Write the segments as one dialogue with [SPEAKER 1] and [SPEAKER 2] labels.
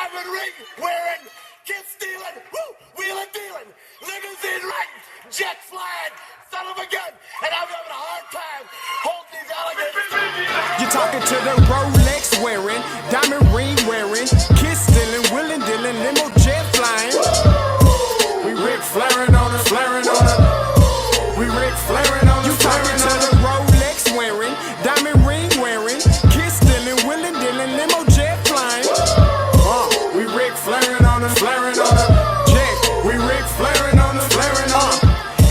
[SPEAKER 1] diamond ring wearing, kiss stealing, wheeling dealing, limousine riding, jet flying, son of a gun, and I'm having a hard time holding these alligators.
[SPEAKER 2] You're talking to the Rolex wearing, diamond ring wearing, kiss stealing, wheeling dealing, limo jet flying. We Ric Flairing on it, flaring on it. We Ric Flairing on it. You talking to the Rolex wearing, diamond ring wearing, kiss stealing, wheeling dealing, limo jet flying. We Ric Flairing on it, flaring on it. Jet, we Ric Flairing on it, flaring on it.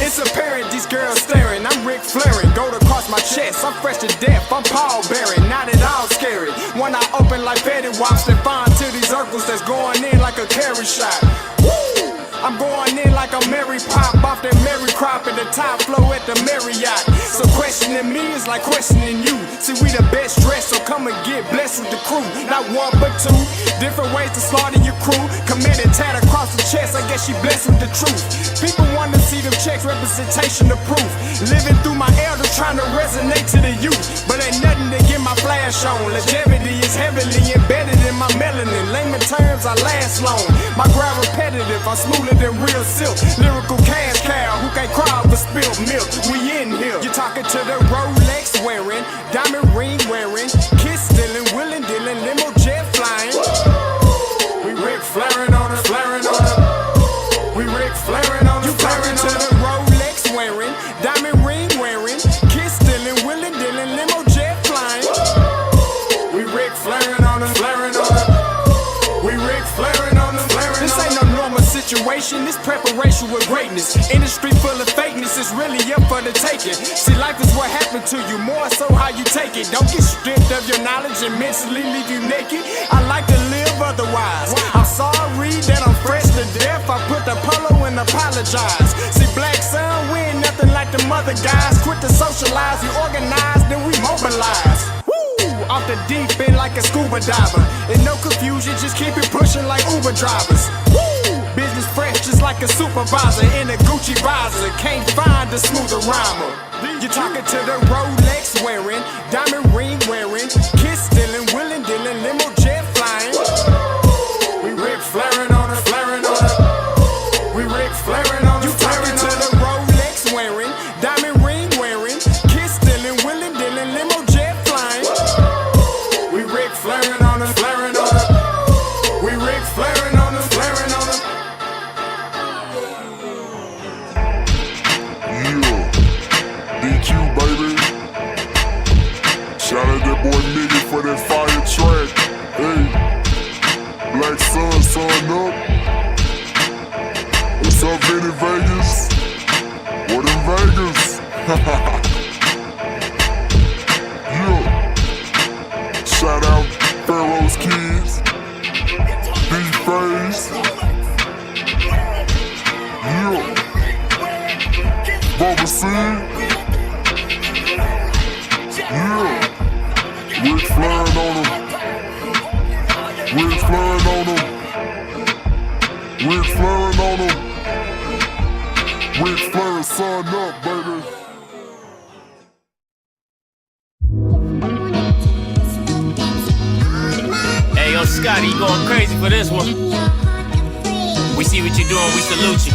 [SPEAKER 2] It's apparent these girls staring. I'm Ric Flairing, gold across my chest. I'm fresh to death. I'm Paul Bearing, not at all scary. When I open like Betty Wops and find to these circles that's going in like a carry shot. Woo! I'm going in like a Mary Pop off that Mary Crop at the top flow at the Marriott. So questioning me is like questioning you. See, we the best dressed, so come and get blessed with the crew. Not one but two, different ways to slaughter your crew. Committed tat across the chest, I guess she blessed with the truth. People want to see them checks, representation of proof. Living through my elders, trying to resonate to the youth. But ain't nothing to get my flash on. Longevity is heavily embedded in my melanin. Layman terms, I last long. My grind repetitive, I'm smoother than real silk. Lyrical cash cow who can't cry over spilled milk. We in here. You're talking to the Rolex wearing, diamond ring wearing, kiss stealing, wheeling dealing, limo jet flying. We Ric Flairing on it, flaring on it. We Ric Flairing on it. You talking to the Rolex wearing, diamond ring wearing, kiss stealing, wheeling dealing, limo jet flying. We Ric Flairing on it, flaring on it. We Ric Flairing on it, flaring on it. This ain't no normal situation, this preparation with greatness. Industry full of fakeness, it's really up for the taking. See, life is what happened to you, more so how you take it. Don't get stripped of your knowledge and mentally leave you naked. I like to live otherwise. I'm sorry that I'm fresh to death. I put the polo and apologize. See, black son, we ain't nothing like the mother guys. Quit to socialize, we organize, then we mobilize. Off the deep end like a scuba diver. And no confusion, just keep it pushing like Uber drivers. Woo! Business fresh just like a supervisor in a Gucci visor. Can't find a smoother rhymer. You're talking to the Rolex wearing, diamond ring wearing, kiss stealing, wheeling dealing, limo jet flying. We Ric Flairing on it, flaring on it. We Ric Flairing on it. You talking to the Rolex wearing, diamond ring wearing, kiss stealing, wheeling dealing, limo jet flying. We Ric Flairing on it, flaring on it. We Ric Flairing on it, flaring on it.
[SPEAKER 3] Yeah, DQ baby. Shout out that boy Nigga for that fire track. Hey, Black Sun, sun up. What's up, Vinny Vegas? What in Vegas? Yeah. Shout out Pharaoh's Kids, D-Phase, yeah, Bubba C, yeah, Ric Flairing on them, Ric Flairing on them, Ric Flairing on them, Ric Flairing, son up, baby.
[SPEAKER 4] Hey, yo, Scotty, you going crazy for this one. We see what you're doing, we salute you.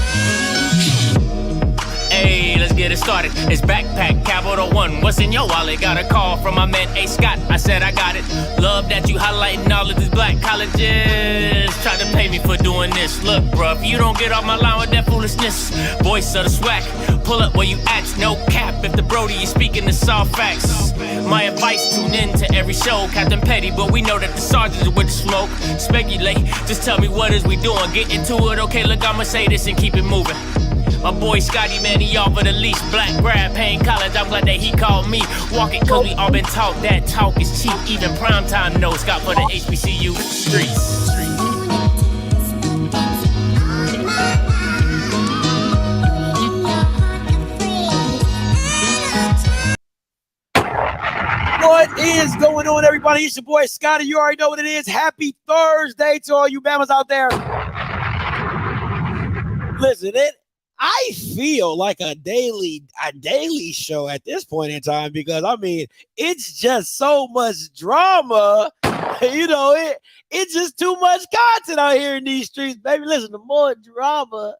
[SPEAKER 4] Hey, let's get it started. It's Backpack Capital One. What's in your wallet? Got a call from my man A. Scott. I said I got it. Love that you highlighting all of these black colleges. Try to pay me for doing this. Look, bruh, if you don't get off my line with that foolishness, voice of the swag, pull up where you at. No cap if the Brody is speaking the soft facts. My advice, tune in to every show. Captain Petty, but we know that the sergeants are with the smoke. Speculate, just tell me what is we doing. Get into it, okay, look, I'ma say this and keep it moving. My boy Scotty, man, he offered the least. Black grad, paying college, I'm glad that he called me. Walk it, cause we all been taught that talk is cheap. Even primetime knows Scott for the HBCU streets.
[SPEAKER 5] What is going on, everybody? It's your boy Scotty. You already know what it is. Happy Thursday to all you Bamas out there. Listen, I feel like a daily show at this point in time because, I mean, it's just so much drama You know, it's just too much content out here in these streets, baby. Listen, the more drama,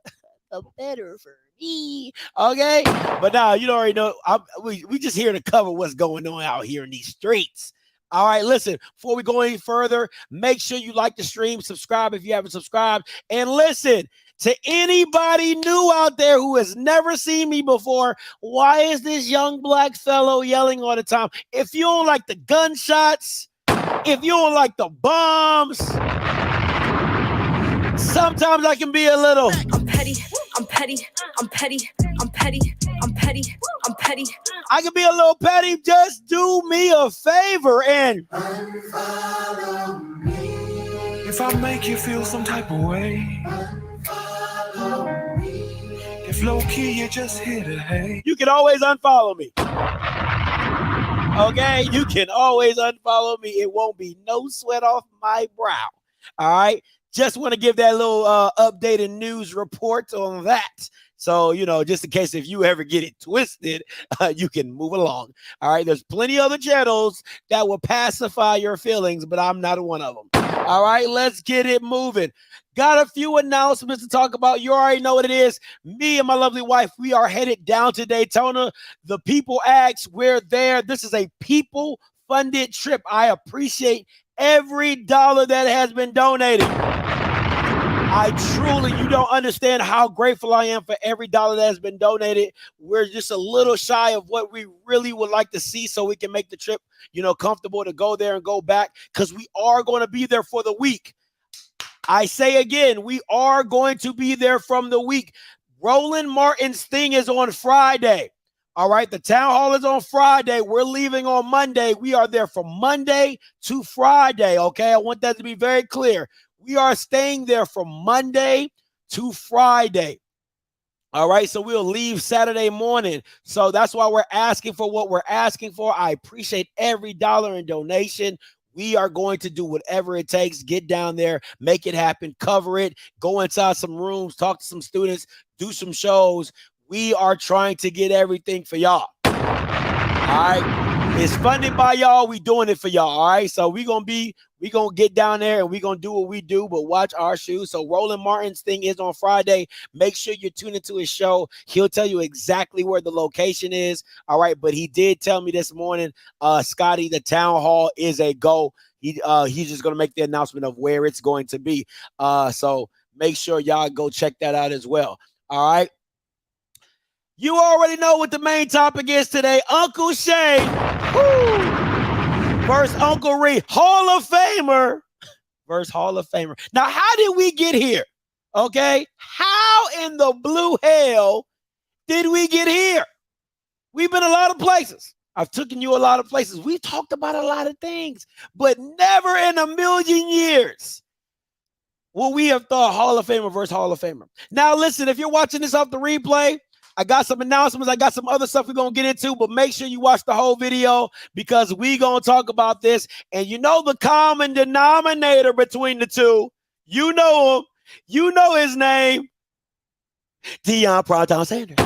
[SPEAKER 5] the better for me. Okay, but now you already know. We just here to cover what's going on out here in these streets. All right, listen, before we go any further, make sure you like the stream, subscribe if you haven't subscribed, and listen, to anybody new out there who has never seen me before, why is this young black fellow yelling all the time? If you don't like the gunshots, if you don't like the bombs, sometimes I can be a little...
[SPEAKER 6] I'm petty, I'm petty, I'm petty, I'm petty, I'm petty, I'm petty.
[SPEAKER 5] I can be a little petty. Just do me a favor and
[SPEAKER 2] Unfollow me. If I make you feel some type of way, unfollow me. If low key you just hit a hey,
[SPEAKER 5] you can always unfollow me. Okay, you can always unfollow me. It won't be no sweat off my brow. All right, just want to give that little updated news report on that. So, you know, just in case if you ever get it twisted, you can move along. All right, there's plenty other channels that will pacify your feelings, but I'm not one of them. All right, let's get it moving. Got a few announcements to talk about. You already know what it is. Me and my lovely wife, we are headed down to Daytona. The people asked, we're there. This is a people-funded trip. I appreciate every dollar that has been donated. I truly, you don't understand how grateful I am for every dollar that has been donated. We're just a little shy of what we really would like to see so we can make the trip, you know, comfortable to go there and go back, because we are going to be there for the week. I say again, we are going to be there from the week. Roland Martin's thing is on Friday. All right, the town hall is on Friday. We're leaving on Monday. We are there from Monday to Friday, okay? I want that to be very clear. We are staying there from Monday to Friday. All right, so we'll leave Saturday morning. So that's why we're asking for what we're asking for. I appreciate every dollar in donation. We are going to do whatever it takes, get down there, make it happen, cover it, go inside some rooms, talk to some students, do some shows. We are trying to get everything for y'all. All right. It's funded by y'all. We doing it for y'all. All right. So we gonna get down there and we gonna do what we do, but watch our shoes. So Roland Martin's thing is on Friday. Make sure you tune into his show. He'll tell you exactly where the location is. All right. But he did tell me this morning, Scotty, the town hall is a go. He's just gonna make the announcement of where it's going to be. So make sure y'all go check that out as well. All right. You already know what the main topic is today. Uncle Shay versus Uncle Ree. Hall of Famer versus Hall of Famer. Now, how did we get here? Okay? How in the blue hell did we get here? We've been a lot of places. I've taken you a lot of places. We talked about a lot of things, but never in a million years will we have thought Hall of Famer versus Hall of Famer. Now, listen, if you're watching this off the replay, I got some announcements. I got some other stuff we're going to get into, but make sure you watch the whole video because we're going to talk about this. And you know the common denominator between the two. You know him. You know his name. Deion Sanders.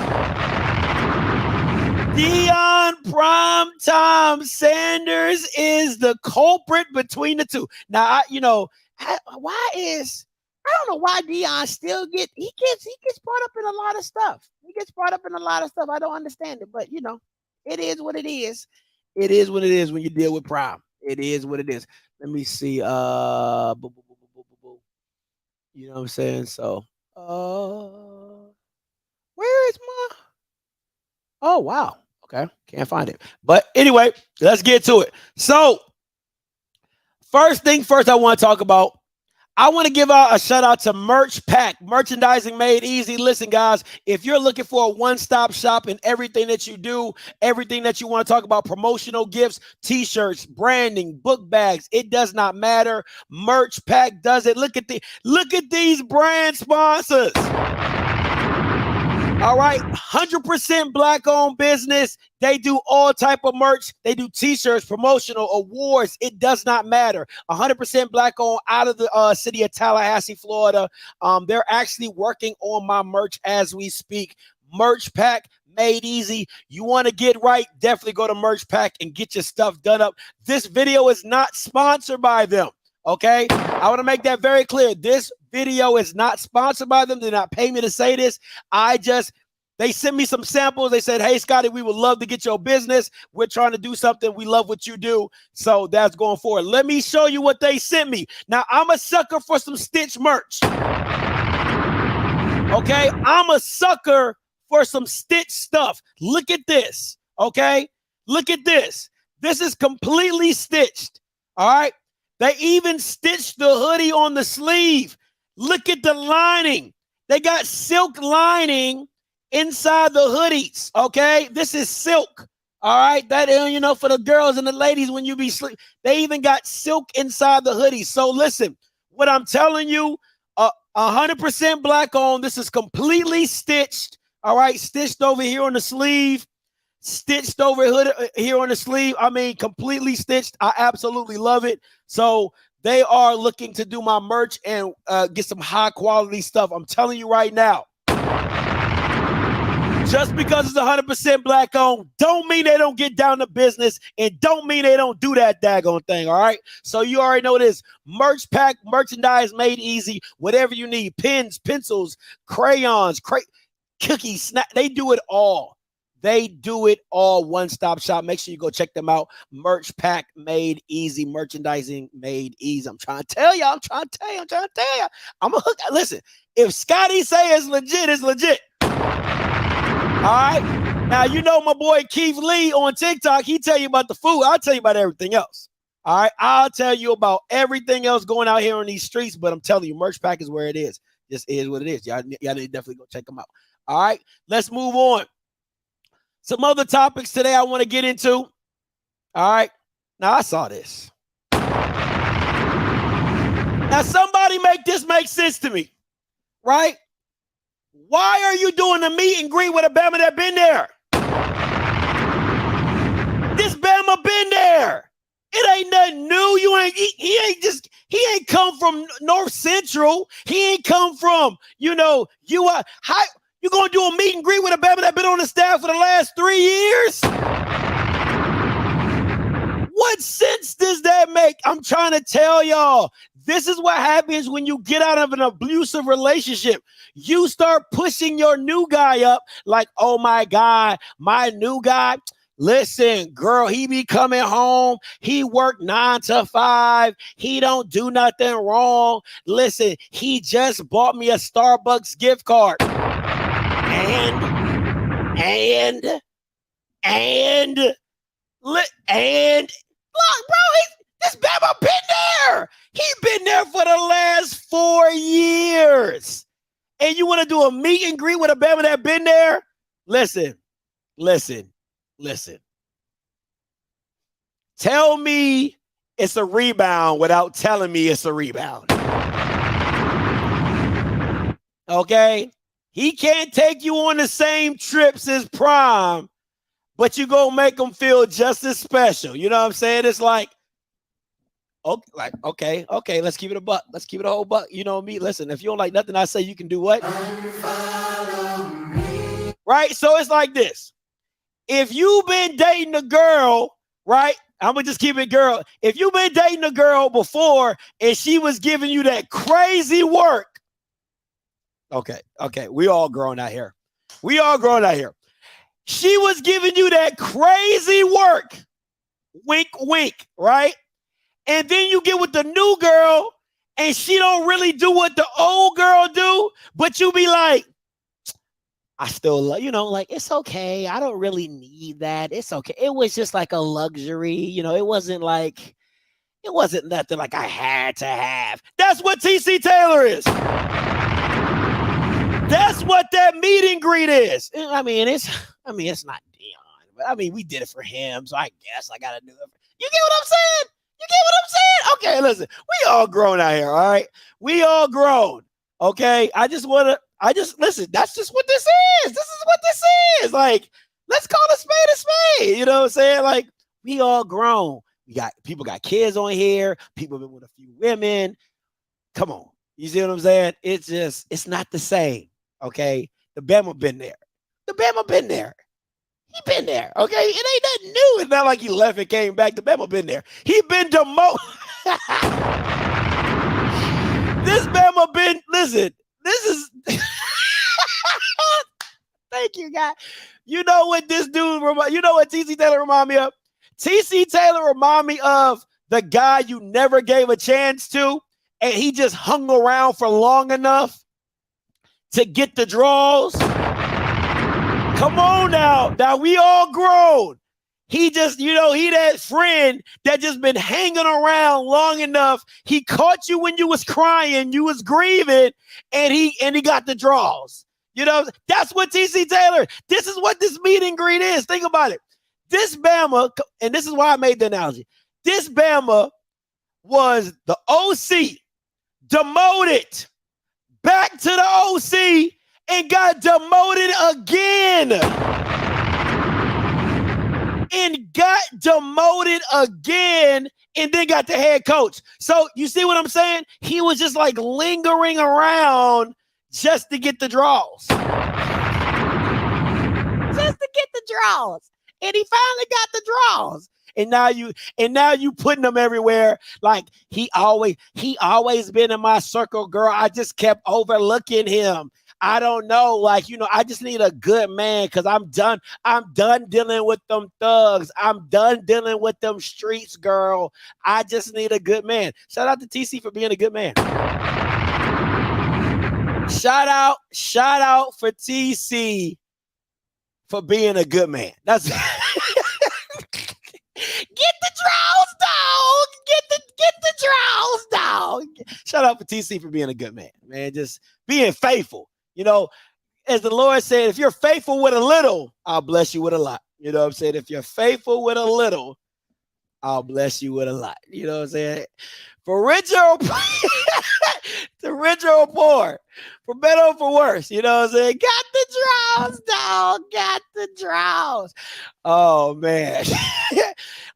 [SPEAKER 5] Deion Primetime Sanders is the culprit between the two. Now, I don't know why Deion still gets brought up in a lot of stuff. He gets brought up in a lot of stuff. I don't understand it, but you know, it is what it is. It is what it is when you deal with Prime. It is what it is. Let me see. You know what I'm saying? So where is my oh wow. Okay, can't find it. But anyway, let's get to it. So first thing first, I want to talk about. I want to give out a shout out to Merch Pack, merchandising made easy. Listen, guys, if you're looking for a one-stop shop in everything that you do, everything that you want to talk about, promotional gifts, t-shirts, branding, book bags, it does not matter. Merch Pack does it. Look at these brand sponsors. All right, 100% black-owned business. They do all type of merch. They do t-shirts, promotional, awards. It does not matter. 100% black-owned out of the city of Tallahassee, Florida. They're actually working on my merch as we speak. Merch Pack Made Easy. You want to get right, definitely go to Merch Pack and get your stuff done up. This video is not sponsored by them, okay? I want to make that very clear. This video is not sponsored by them. They did not pay me to say this. They sent me some samples. They said, hey, Scotty, we would love to get your business. We're trying to do something. We love what you do. So that's going forward. Let me show you what they sent me. Now, I'm a sucker for some Stitch merch. Okay? I'm a sucker for some Stitch stuff. Look at this. Okay? Look at this. This is completely stitched. All right? They even stitched the hoodie on the sleeve. Look at the lining. They got silk lining inside the hoodies, okay? This is silk, all right? That, you know, for the girls and the ladies when you be sleep, they even got silk inside the hoodies. So listen, what I'm telling you, 100% black owned. This is completely stitched, all right? Stitched over here on the sleeve, stitched over here on the sleeve. I mean, completely stitched. I absolutely love it. So they are looking to do my merch and get some high quality stuff. I'm telling you right now. Just because it's 100% black owned, don't mean they don't get down to business and don't mean they don't do that daggone thing, all right? So you already know this. Merch Pack, merchandise made easy, whatever you need. Pens, pencils, crayons, cookies, snack. They do it all. They do it all. One-stop shop. Make sure you go check them out. Merch Pack Made Easy. Merchandising made easy. I'm trying to tell you. I'm trying to tell you. I'm a hook. Listen, if Scotty say it's legit, it's legit. All right. Now, you know my boy Keith Lee on TikTok. He tell you about the food. I'll tell you about everything else. All right. I'll tell you about everything else going out here on these streets. But I'm telling you, Merch Pack is where it is. Just is what it is. Y'all need to definitely go check them out. All right. Let's move on. Some other topics today I want to get into. All right. Now, I saw this. Now, somebody make this make sense to me. Right? Why are you doing a meet and greet with a Bama that been there? This Bama been there. It ain't nothing new. He ain't come from North Central. He ain't come from, how you gonna do a meet and greet with a Bama that been on the staff for the last 3 years? What sense does that make? I'm trying to tell y'all. This is what happens when you get out of an abusive relationship. You start pushing your new guy up like, oh my God, my new guy. Listen, girl, he be coming home. He work 9 to 5. He don't do nothing wrong. Listen, he just bought me a Starbucks gift card. Look, bro, this Bama been there. He been there for the last 4 years. And you want to do a meet and greet with a Bama that been there? Listen. Tell me it's a rebound without telling me it's a rebound. Okay? He can't take you on the same trips as Prime, but you gonna make him feel just as special. You know what I'm saying? It's like, okay, let's keep it a buck. Let's keep it a whole buck. You know me. Listen, if you don't like nothing I say, you can do what? Right? So it's like this. If you've been dating a girl, right? I'm gonna just keep it girl. If you've been dating a girl before and she was giving you that crazy work. Okay. We all grown out here. She was giving you that crazy work. Wink, wink, right? And then you get with the new girl and she don't really do what the old girl do, but you be like, I still love, it's okay. I don't really need that. It's okay. It was just like a luxury. It wasn't nothing like I had to have. That's what TC Taylor is. That's what that meet and greet is. It's not Deion, but we did it for him. So I guess I got to do it. You get what I'm saying? Okay, listen, we all grown out here, all right? We all grown, okay? Listen, that's just what this is. This is what this is. Like, let's call a spade a spade. You know what I'm saying? Like, we all grown. People got kids on here. People been with a few women. Come on. You see what I'm saying? It's not the same, okay? The Bama been there. The Bama been there. He been there, okay? It ain't nothing new. It's not like he left and came back. The Bama been there. He been demoted. This Bama been, listen, this is, thank you, guy. You know what this dude, you know what TC Taylor remind me of? TC Taylor remind me of the guy you never gave a chance to, and he just hung around for long enough to get the draws. Come on now. Now we all grown. He just, you know, he that friend that just been hanging around long enough. He caught you when you was crying, you was grieving, and he got the draws. You know, that's what TC Taylor, this is what this meet and greet is. Think about it. This Bama, and this is why I made the analogy. This Bama was the OC, demoted, back to the OC, and got demoted again. And got demoted again, and then got the head coach. So you see what I'm saying? He was just like lingering around just to get the draws. Just to get the draws. And he finally got the draws. And now you putting them everywhere. Like he always been in my circle, girl. I just kept overlooking him. I don't know, like, you know, I just need a good man because I'm done dealing with them thugs. I'm done dealing with them streets, girl. I just need a good man. Shout out to TC for being a good man. Shout out for TC for being a good man. That's get the draws, dog. Get the draws, dog. Shout out for TC for being a good man, man. Just being faithful. You know, as the Lord said, if you're faithful with a little, I'll bless you with a lot. You know what I'm saying? If you're faithful with a little, I'll bless you with a lot. You know what I'm saying? For richer or to richer or poor, for better or for worse. You know what I'm saying? Got the draws, dog. Got the draws. Oh, man.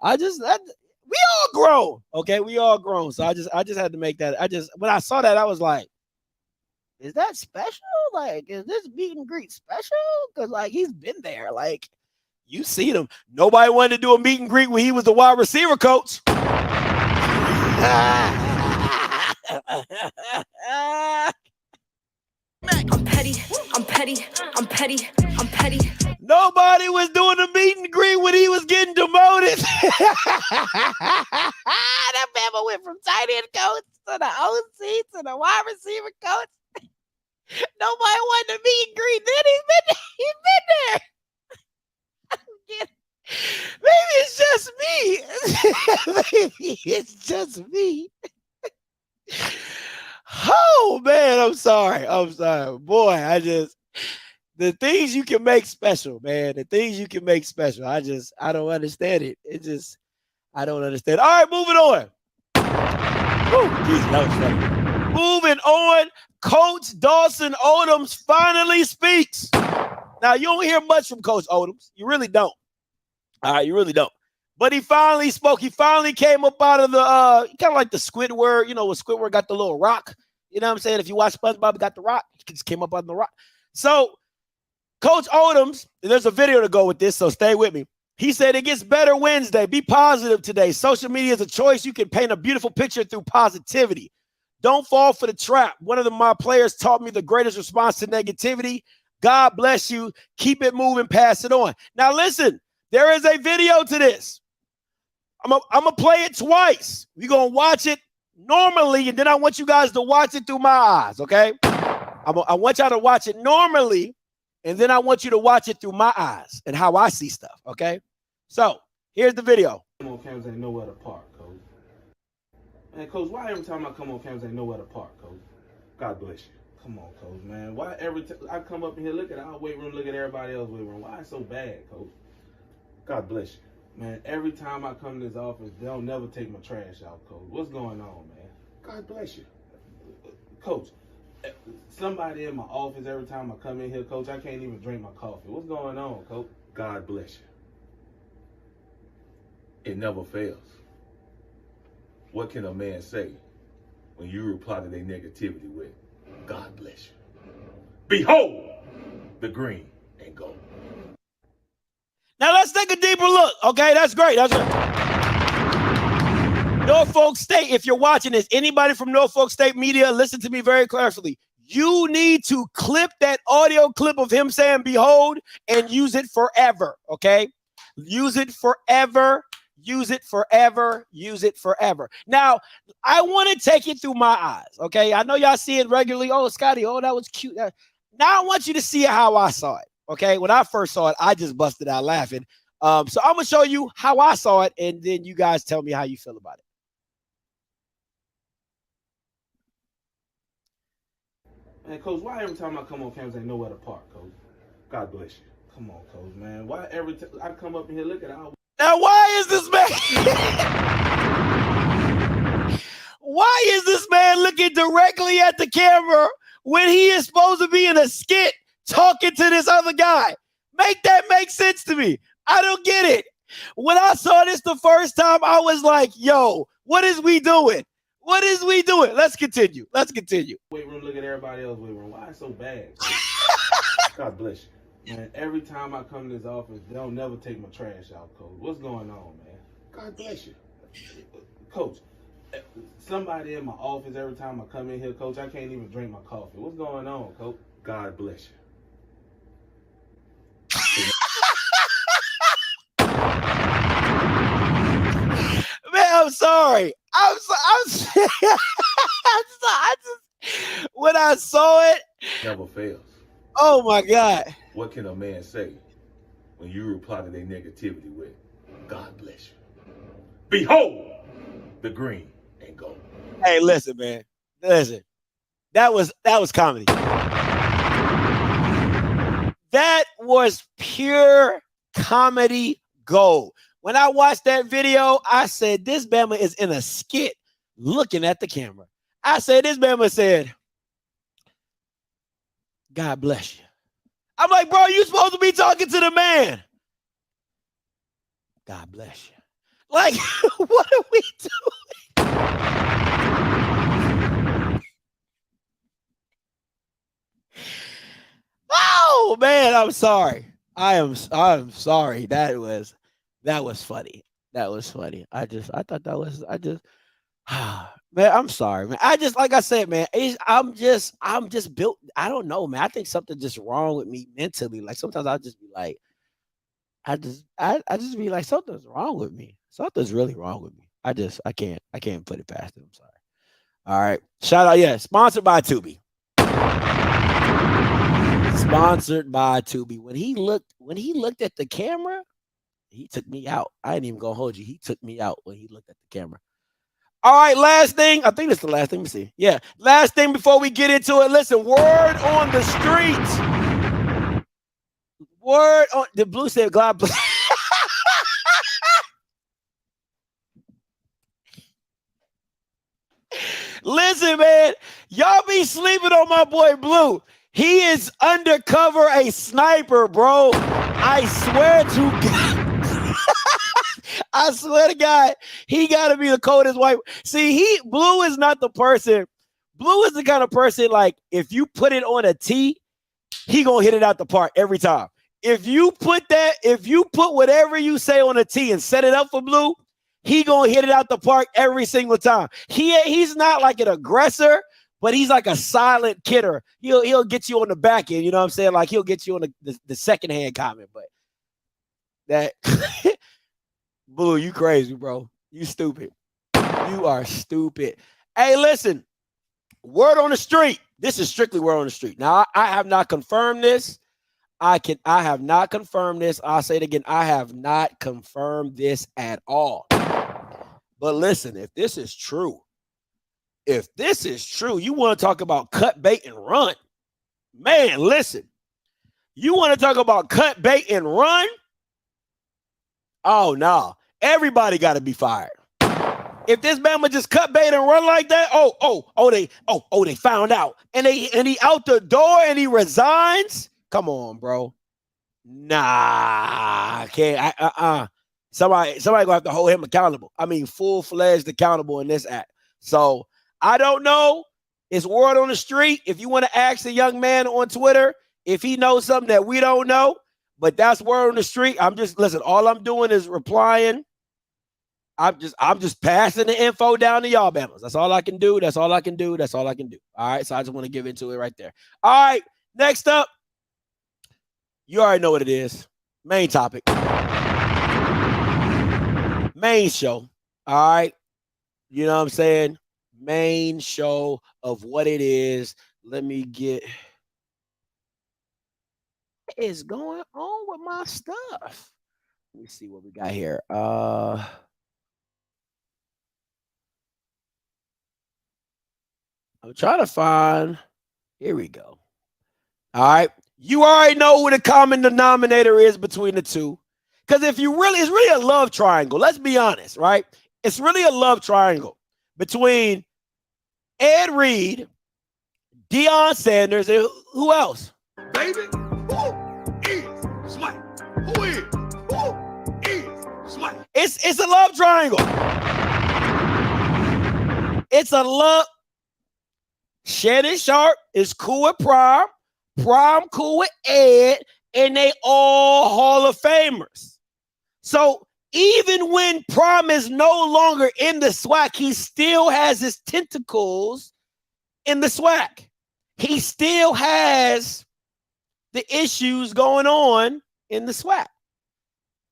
[SPEAKER 5] We all grown. Okay, we all grown. So I just had to make that. When I saw that, I was like, is that special? Like, is this meet and greet special? Because, like, he's been there. Like, you see him. Nobody wanted to do a meet and greet when he was the wide receiver coach.
[SPEAKER 6] I'm petty. I'm petty. I'm petty. I'm petty.
[SPEAKER 5] Nobody was doing a meet and greet when he was getting demoted. That Bama went from tight end coach to the OC to the wide receiver coach. Nobody wanted to meet and greet. Then he's been there. Maybe it's just me. Maybe it's just me. Oh man, I'm sorry. Boy, the things you can make special, man. The things you can make special. I don't understand it. I don't understand. All right, moving on. Woo, geez, that was funny. Moving on. Coach Dawson Odoms finally speaks. Now, you don't hear much from Coach Odoms. You really don't. All right, you really don't. But he finally spoke. He finally came up out of the, kind of like the Squidward, you know, when Squidward got the little rock. You know what I'm saying? If you watch SpongeBob, got the rock. He just came up on the rock. So, Coach Odoms, there's a video to go with this, so stay with me. He said, it gets better Wednesday. Be positive today. Social media is a choice. You can paint a beautiful picture through positivity. Don't fall for the trap. One of my players taught me the greatest response to negativity. God bless you. Keep it moving. Pass it on. Now, listen, there is a video to this. I'm going to play it twice. We're going to watch it normally, and then I want you guys to watch it through my eyes, okay? I want y'all to watch it normally, and then I want you to watch it through my eyes and how I see stuff, okay? So, here's the video.
[SPEAKER 7] Come on campus ain't nowhere to park, Coach. Man, Coach, why every time I come on campus ain't nowhere to park, Coach? God bless you. Come on, Coach, man. Why every time I come up in here, look at our weight room, look at everybody else's weight room. Why it's so bad, Coach? God bless you. Man, every time I come to this office, they'll never take my trash out, Coach. What's going on, man? God bless you. Coach, somebody in my office, every time I come in here, Coach, I can't even drink my coffee. What's going on, Coach? God bless you. It never fails. What can a man say when you reply to their negativity with, God bless you? Behold the green and
[SPEAKER 3] and go.
[SPEAKER 5] Now let's take a deeper look. Okay, that's great. That's great. Norfolk State, if you're watching this, anybody from Norfolk State media, listen to me very carefully. You need to clip that audio clip of him saying behold and use it forever, okay? Use it forever, use it forever, use it forever. Now, I want to take it through my eyes, okay? I know y'all see it regularly. Oh, Scotty, oh, that was cute. Now I want you to see how I saw it, okay? When I first saw it, I just busted out laughing. So I'm going to show you how I saw it, and then you guys tell me how you feel about it.
[SPEAKER 7] Man, Coach, why every time I come on campus ain't nowhere to park, Coach? God bless you. Come on, Coach, man. Why every time I come up in here, look at it.
[SPEAKER 5] Now, why is this man? Why is this man looking directly at the camera when he is supposed to be in a skit talking to this other guy? Make that make sense to me. I don't get it. When I saw this the first time, I was like, yo, what is we doing? What is we doing? Let's continue. Let's continue.
[SPEAKER 7] Weight room, look at everybody else weight room. Why it's so bad? God bless you. Man, every time I come to this office, they don't never take my trash out, Coach. What's going on, man? God bless you. Coach, somebody in my office, every time I come in here, Coach, I can't even drink my coffee. What's going on, Coach? God bless you.
[SPEAKER 5] Man, I'm sorry. I'm sorry. When I saw it,
[SPEAKER 3] Never fails.
[SPEAKER 5] oh my God.
[SPEAKER 3] What can a man say when you reply to their negativity with, God bless you? Behold the green and gold.
[SPEAKER 5] Hey, listen, man. Listen. That was comedy. That was pure comedy gold. When I watched that video, I said, this Bama is in a skit looking at the camera. I said, this Bama said, God bless you. I'm like, bro, you supposed to be talking to the man. God bless you. Like, what are we doing? Oh, man, I'm sorry. I'm sorry. That was funny. That was funny. I thought that was, man, I'm sorry, man. Like I said, man, I'm just built. I don't know, man. I think something's just wrong with me mentally. Like sometimes I'll just be like, I just be like, something's wrong with me. Something's really wrong with me. I can't put it past it. I'm sorry. All right. Shout out. Yeah. Sponsored by Tubi. Sponsored by Tubi. When he looked at the camera, he took me out. I ain't even gonna hold you. He took me out when he looked at the camera. All right, last thing. I think it's the last thing. Let me see. Yeah, last thing before we get into it. Listen, word on the street. Word on the Blue said, God bless. Listen, man, y'all be sleeping on my boy Blue. He is undercover a sniper, bro. I swear to God. I swear to God, he got to be the coldest white. See, Blue is not the person. Blue is the kind of person, like, if you put it on a tee, he going to hit it out the park every time. If you put whatever you say on a tee and set it up for Blue, he going to hit it out the park every single time. He's not like an aggressor, but he's like a silent kidder. He'll get you on the back end, you know what I'm saying? Like, he'll get you on the second hand comment, but that Blue, you crazy, bro. You stupid. You are stupid. Hey, listen, word on the street. This is strictly word on the street. Now, I have not confirmed this. I have not confirmed this. I'll say it again. I have not confirmed this at all. But listen, if this is true, you want to talk about cut bait and run. Man, listen. You want to talk about cut bait and run? Oh, no. Everybody got to be fired. If this Bama just cut bait and run like that, they found out. And he out the door and he resigns? Come on, bro. Nah, I can't. Somebody gonna have to hold him accountable. I mean, full-fledged accountable in this act. So I don't know. It's word on the street. If you want to ask the young man on Twitter if he knows something that we don't know, But that's word on the street. Listen, all I'm doing is replying. I'm just passing the info down to y'all, Bama's. That's all I can do. That's all I can do. That's all I can do. All right. So I just want to give into it right there. All right. Next up, you already know what it is. Main topic. Main show. All right. You know what I'm saying? Main show of what it is. Let me get. What is going on with my stuff? Let me see what we got here. I'm trying to find. Here we go. All right. You already know what the common denominator is between the two. Because it's really a love triangle. Let's be honest, right? It's really a love triangle between Ed Reed, Deion Sanders, and who else?
[SPEAKER 1] Baby, who is Swipe? Who is Swipe?
[SPEAKER 5] It's a love triangle. It's a love. Shannon Sharpe is cool with Prime. Prime cool with Ed, and they all Hall of Famers. So even when Prime is no longer in the SWAC, he still has his tentacles in the SWAC. He still has the issues going on in the SWAC.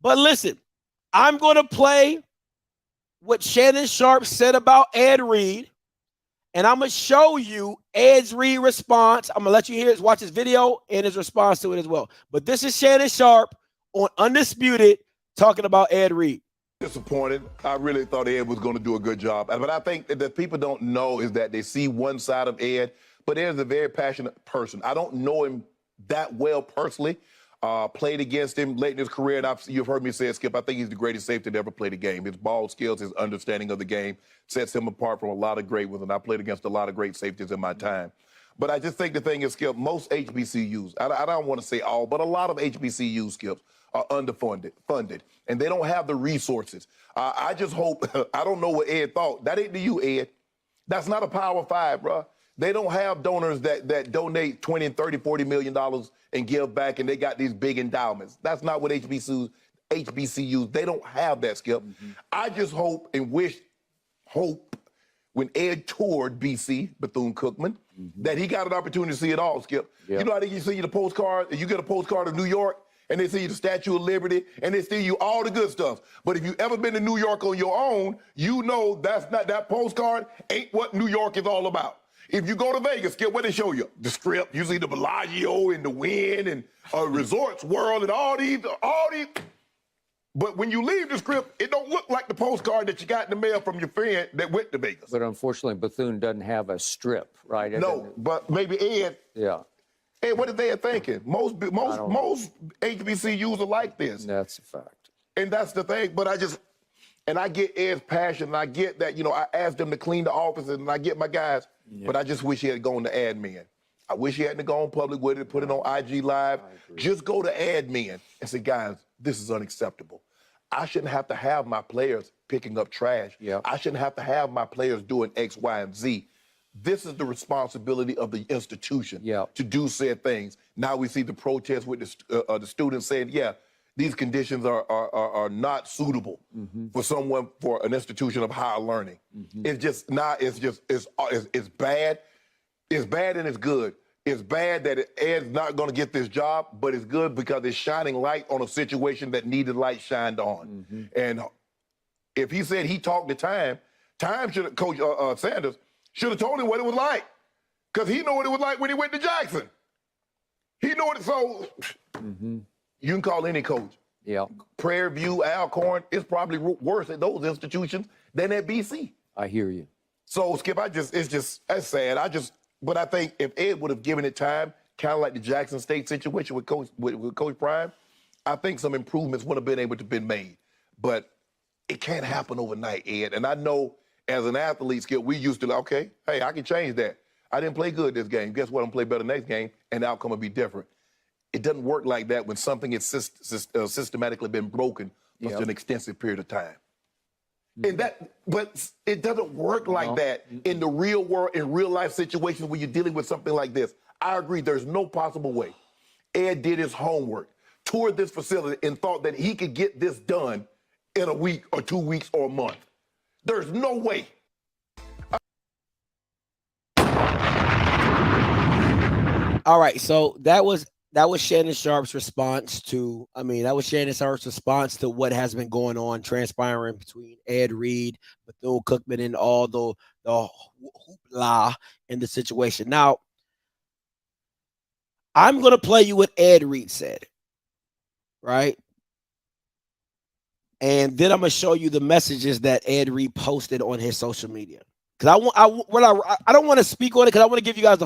[SPEAKER 5] But listen, I'm going to play what Shannon Sharpe said about Ed Reed. And I'm going to show you Ed's Reed response. I'm going to let you watch his video and his response to it as well. But this is Shannon Sharpe on Undisputed talking about Ed Reed.
[SPEAKER 8] Disappointed. I really thought Ed was going to do a good job. But I think that people don't know is that they see one side of Ed, but Ed is a very passionate person. I don't know him that well personally. Played against him late in his career, and you've heard me say it, Skip, I think he's the greatest safety to ever play the game. His ball skills, his understanding of the game sets him apart from a lot of great ones, and I played against a lot of great safeties in my time. But I just think the thing is, Skip, most HBCUs, I don't want to say all, but a lot of HBCU, Skip, are underfunded, and they don't have the resources. I just hope, I don't know what Ed thought. That ain't to you, Ed. That's not a Power Five, bro. They don't have donors that donate $20 and $30, $40 million and give back, and they got these big endowments. That's not what HBCUs, they don't have that, Skip. I just hope and hope when Ed toured BC, Bethune-Cookman, that he got an opportunity to see it all, Skip. You know how you see the postcard, and you get a postcard of New York, and they see you the Statue of Liberty, and they see you all the good stuff. But if you've ever been to New York on your own, you know that postcard ain't what New York is all about. If you go to Vegas, Skip, what they show you? The Strip. You see the Bellagio and the Wynn and Resorts World and all these. But when you leave the Strip, it don't look like the postcard that you got in the mail from your friend that went to Vegas.
[SPEAKER 9] But unfortunately, Bethune doesn't have a Strip, right?
[SPEAKER 8] No, but maybe Ed.
[SPEAKER 9] Yeah.
[SPEAKER 8] Ed, what are they thinking? Most HBCUs are like this.
[SPEAKER 9] That's a fact.
[SPEAKER 8] And that's the thing. But I get Ed's passion, and I get that, I asked them to clean the offices, and I get my guys, but I just wish he had gone to admin. I wish he hadn't gone public with it, put it on IG Live. Just go to admin and say, guys, this is unacceptable. I shouldn't have to have my players picking up trash. I shouldn't have to have my players doing X, Y, and Z. This is the responsibility of the institution to do said things. Now we see the protests with the students saying, these conditions are not suitable for an institution of higher learning. It's just not. It's bad. It's bad and it's good. It's bad that Ed's not going to get this job, but it's good because it's shining light on a situation that needed light shined on. And if he said he talked to Time should have, Coach Sanders should have told him what it was like, because he knew what it was like when he went to Jackson. He knew it. So. You can call any coach. Prairie View, Alcorn, it's probably worse at those institutions than at BC.
[SPEAKER 9] I hear you.
[SPEAKER 8] So, Skip, that's sad. But I think if Ed would have given it time, kind of like the Jackson State situation with Coach Prime, I think some improvements would have been able to be made. But it can't happen overnight, Ed. And I know as an athlete, Skip, we used to, okay, hey, I can change that. I didn't play good this game. Guess what? I'm going to play better next game, and the outcome will be different. It doesn't work like that when something is systematically been broken for an extensive period of time. But it doesn't work like that in the real world, in real life situations when you're dealing with something like this. I agree, there's no possible way. Ed did his homework, toured this facility and thought that he could get this done in a week or 2 weeks or a month. There's no way.
[SPEAKER 5] All right, so that was Shannon Sharpe's response to, what has been going on, transpiring between Ed Reed, Bethune-Cookman, and all the hoopla in the situation. Now, I'm going to play you what Ed Reed said, right? And then I'm going to show you the messages that Ed Reed posted on his social media. Because I don't want to speak on it because I want to give you guys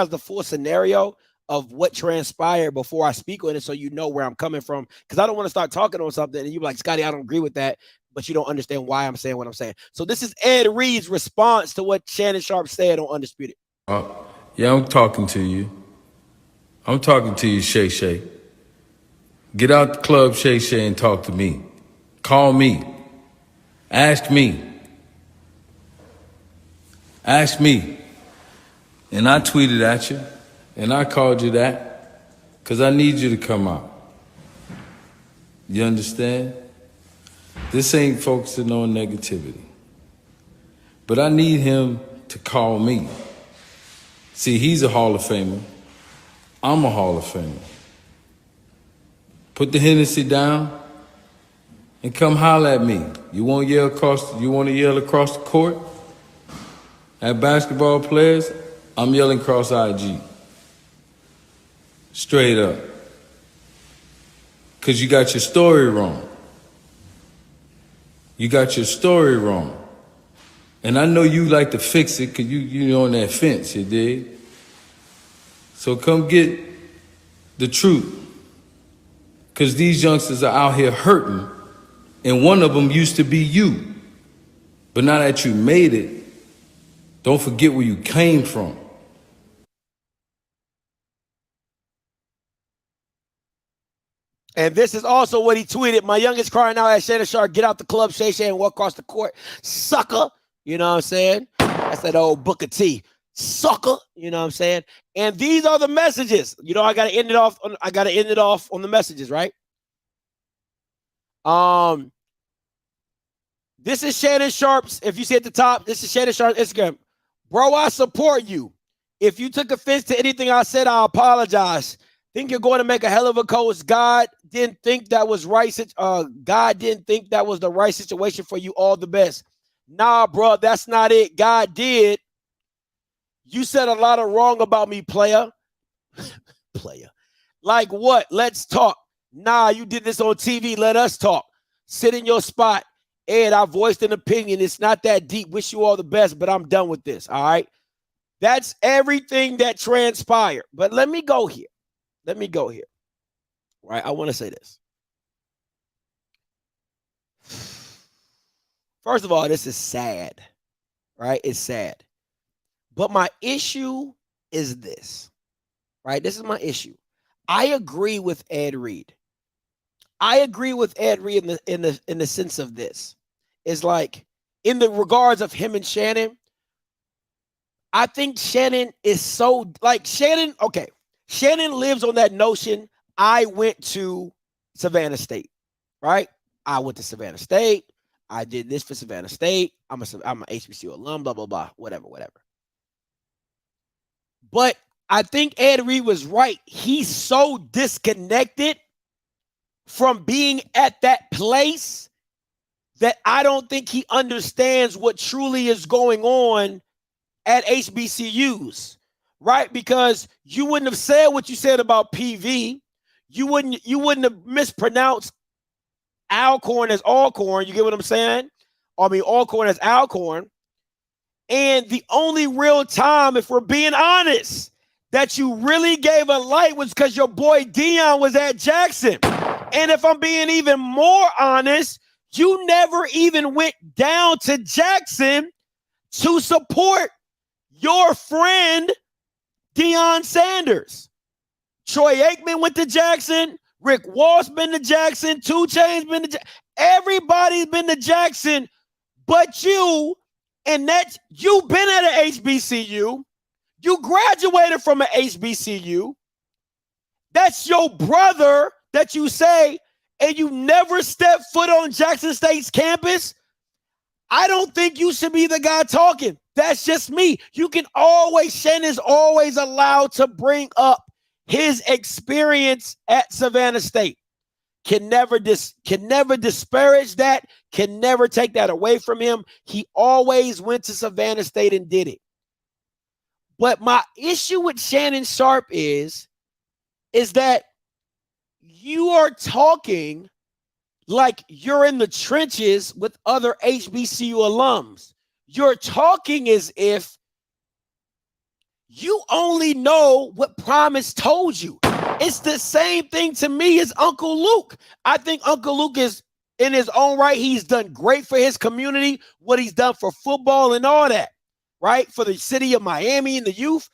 [SPEAKER 5] the full scenario of what transpired before I speak on it, so you know where I'm coming from. Because I don't want to start talking on something and you're like, Scotty, I don't agree with that, but you don't understand why I'm saying what I'm saying. So this is Ed Reed's response to what Shannon Sharpe said on Undisputed.
[SPEAKER 10] Yeah, I'm talking to you. I'm talking to you, Shay Shay. Get out the club, Shay Shay, and talk to me. Call me. Ask me. Ask me. And I tweeted at you, and I called you that, because I need you to come out. You understand? This ain't focusing on negativity. But I need him to call me. See, he's a Hall of Famer. I'm a Hall of Famer. Put the Hennessy down and come holler at me. You want to yell across the court at basketball players? I'm yelling across IG. Straight up. Because you got your story wrong. You got your story wrong. And I know you like to fix it because you're on that fence, you dig? So come get the truth. Because these youngsters are out here hurting, and one of them used to be you. But now that you made it, don't forget where you came from.
[SPEAKER 5] And this is also what he tweeted. My youngest crying out at Shannon Sharpe, get out the club, Shay Shay, and walk across the court. Sucker. You know what I'm saying? That's that old Booker T. Sucker. You know what I'm saying? And these are the messages. You know, I gotta end it off on the messages, right? This is Shannon Sharpe's. If you see at the top, this is Shannon Sharpe's Instagram. Bro, I support you. If you took offense to anything I said, I apologize. Think you're going to make a hell of a coach. God didn't think that was right. God didn't think that was the right situation for you. All the best. Nah, bro, that's not it. God did. You said a lot of wrong about me, player. Player. Like what? Let's talk. Nah, you did this on TV. Let us talk. Sit in your spot. Ed, I voiced an opinion. It's not that deep. Wish you all the best, but I'm done with this. All right. That's everything that transpired. But let me go here. Right. I want to say this. First of all, this is sad. Right. It's sad. But my issue is this. Right. This is my issue. I agree with Ed Reed. In the sense of this. It's like in the regards of him and Shannon. I think Shannon is so like Shannon. Okay. Shannon lives on that notion. I went to Savannah State, right? I went to Savannah State. I did this for Savannah State. I'm an HBCU alum, blah, blah, blah, whatever. But I think Ed Reed was right. He's so disconnected from being at that place that I don't think he understands what truly is going on at HBCUs, right? Because you wouldn't have said what you said about PV. You wouldn't have mispronounced Alcorn as Alcorn. You get what I'm saying? I mean, Alcorn as Alcorn. And the only real time, if we're being honest, that you really gave a light was because your boy Deion was at Jackson. And if I'm being even more honest, you never even went down to Jackson to support your friend Deion Sanders. Troy Aikman went to Jackson. Rick Walsh been to Jackson. 2 Chainz been to Jackson. Everybody's been to Jackson but you. And that you've been at an HBCU. You graduated from an HBCU. That's your brother that you say, and you never step foot on Jackson State's campus. I don't think you should be the guy talking. That's just me. Shannon's always allowed to bring up his experience at Savannah State. Can never disparage that, can never take that away from him. He always went to Savannah State and did it. But my issue with Shannon Sharpe is that you are talking like you're in the trenches with other HBCU alums. You're talking as if you only know what Promise told you. It's the same thing to me as Uncle Luke. I think Uncle Luke is, in his own right, he's done great for his community, what he's done for football and all that, right? For the city of Miami and the youth.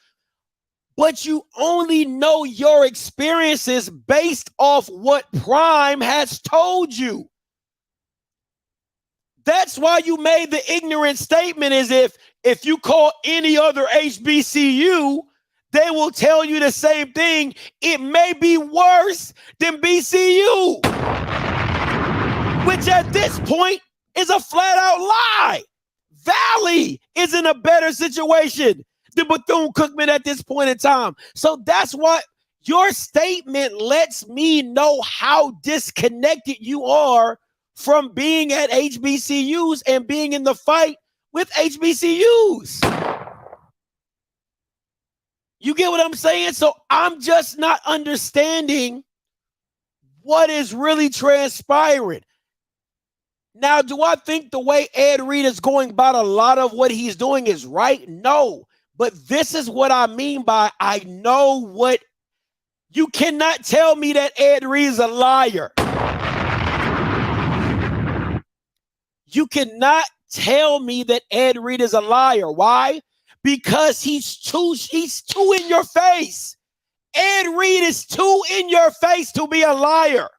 [SPEAKER 5] But you only know your experiences based off what Prime has told you. That's why you made the ignorant statement, as if you call any other HBCU, they will tell you the same thing. It may be worse than BCU, which at this point is a flat out lie. Valley is in a better situation than Bethune-Cookman at this point in time. So that's what your statement lets me know, how disconnected you are from being at HBCUs and being in the fight with HBCUs. You get what I'm saying? So I'm just not understanding what is really transpiring. Now, do I think the way Ed Reed is going about a lot of what he's doing is right? No. But this is what I mean by I know what. You cannot tell me that Ed Reed is a liar. You cannot tell me that Ed Reed is a liar. Why? Because he's too in your face. Ed Reed is too in your face to be a liar.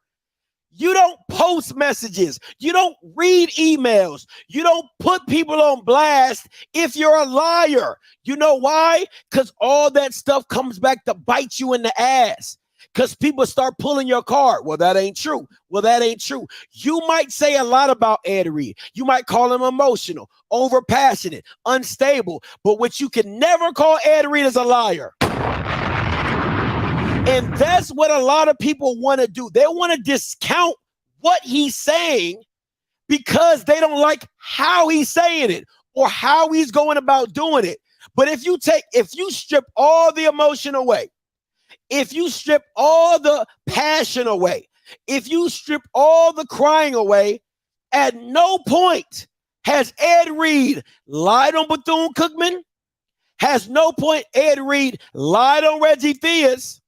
[SPEAKER 5] You don't post messages. You don't read emails. You don't put people on blast if you're a liar. You know why? Because all that stuff comes back to bite you in the ass. Because people start pulling your card. Well, that ain't true. Well, that ain't true. You might say a lot about Ed Reed. You might call him emotional, overpassionate, unstable. But what you can never call Ed Reed is a liar. And that's what a lot of people want to do. They want to discount what he's saying because they don't like how he's saying it or how he's going about doing it. But if you strip all the emotion away, if you strip all the passion away, if you strip all the crying away, at no point has Ed Reed lied on Bethune-Cookman, has no point Ed Reed lied on Reggie Theus,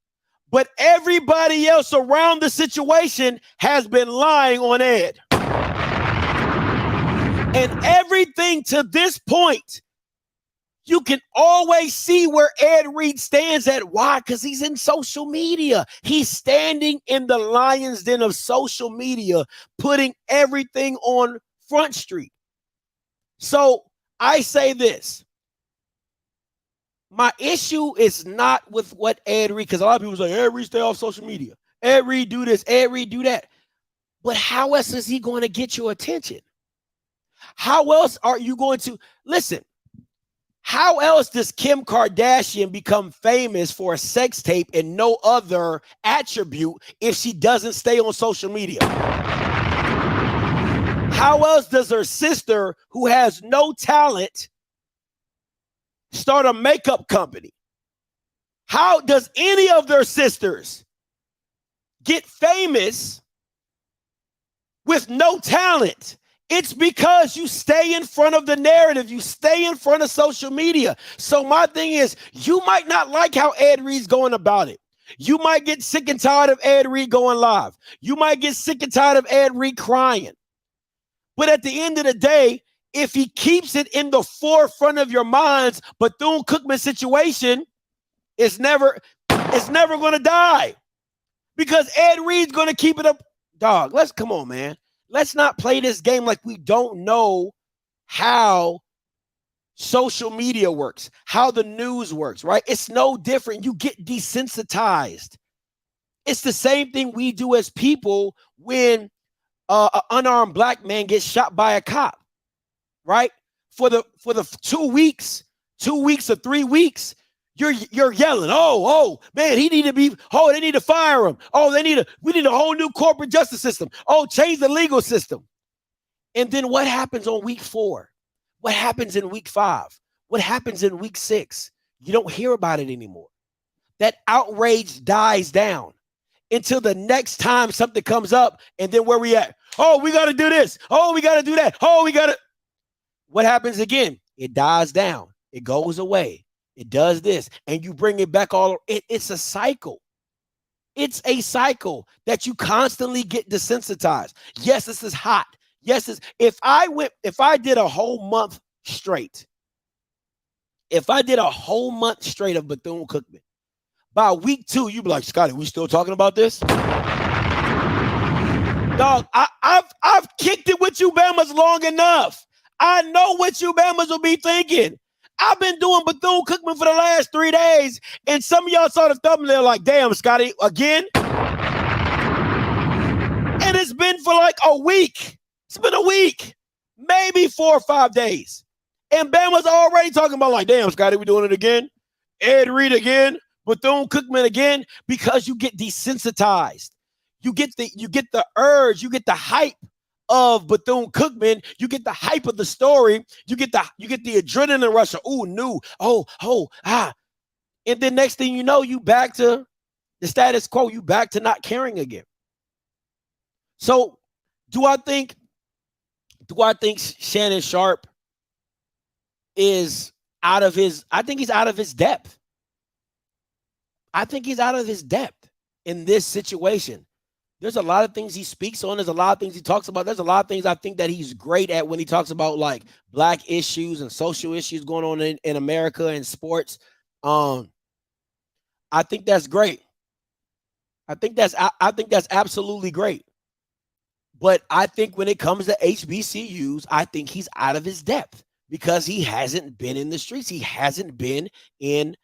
[SPEAKER 5] but everybody else around the situation has been lying on Ed. And everything to this point, you can always see where Ed Reed stands at. Why? Because he's in social media. He's standing in the lion's den of social media, putting everything on Front Street. So I say this. My issue is not with what Ed Reed, because a lot of people say, Ed Reed stay off social media. Ed Reed do this, Ed Reed do that. But how else is he going to get your attention? How else are you going to, listen, how else does Kim Kardashian become famous for a sex tape and no other attribute if she doesn't stay on social media? How else does her sister, who has no talent, start a makeup company? How does any of their sisters get famous with no talent? It's because you stay in front of the narrative. You stay in front of social media. So my thing is, you might not like how Ed Reed's going about it. You might get sick and tired of Ed Reed going live. You might get sick and tired of Ed Reed crying. But at the end of the day, if he keeps it in the forefront of your minds, Bethune-Cookman situation is never going to die, because Ed Reed's going to keep it up. Dog, come on, man. Let's not play this game like we don't know how social media works, how the news works, right? It's no different. You get desensitized. It's the same thing we do as people when an unarmed black man gets shot by a cop, right? For the 2 weeks or 3 weeks, you're yelling, oh, man, they need to fire him. Oh, we need a whole new corporate justice system. Oh, change the legal system. And then what happens on week 4? What happens in week 5? What happens in week 6? You don't hear about it anymore. That outrage dies down until the next time something comes up, and then where we at? Oh, we got to do this. Oh, we got to do that. Oh, we got to. What happens again? It dies down. It goes away. It does this, and you bring it back all. It's a cycle. It's a cycle that you constantly get desensitized. Yes, this is hot. Yes, if I did a whole month straight, of Bethune-Cookman, by week 2, you'd be like, Scotty, we still talking about this? Dog, I've kicked it with you Bamas long enough. I know what you Bamas will be thinking. I've been doing Bethune-Cookman for the last 3 days, and some of y'all saw the thumbnail like, damn, Scotty, again? And it's been for like a week. It's been a week, maybe 4 or 5 days. And Bama's already talking about like, damn, Scotty, we doing it again? Ed Reed again? Bethune-Cookman again? Because you get desensitized. You get the urge, you get the hype of Bethune-Cookman, you get the hype of the story, you get the adrenaline rush of, ooh, new, and then next thing you know, you back to the status quo, you back to not caring again. So do I think Shannon Sharpe is out of his, I think he's out of his depth. I think he's out of his depth in this situation. There's a lot of things he speaks on. There's a lot of things he talks about. There's a lot of things I think that he's great at when he talks about like black issues and social issues going on in America and sports. I think that's great. I think that's absolutely great. But I think when it comes to HBCUs, I think he's out of his depth because he hasn't been in the streets. He hasn't been in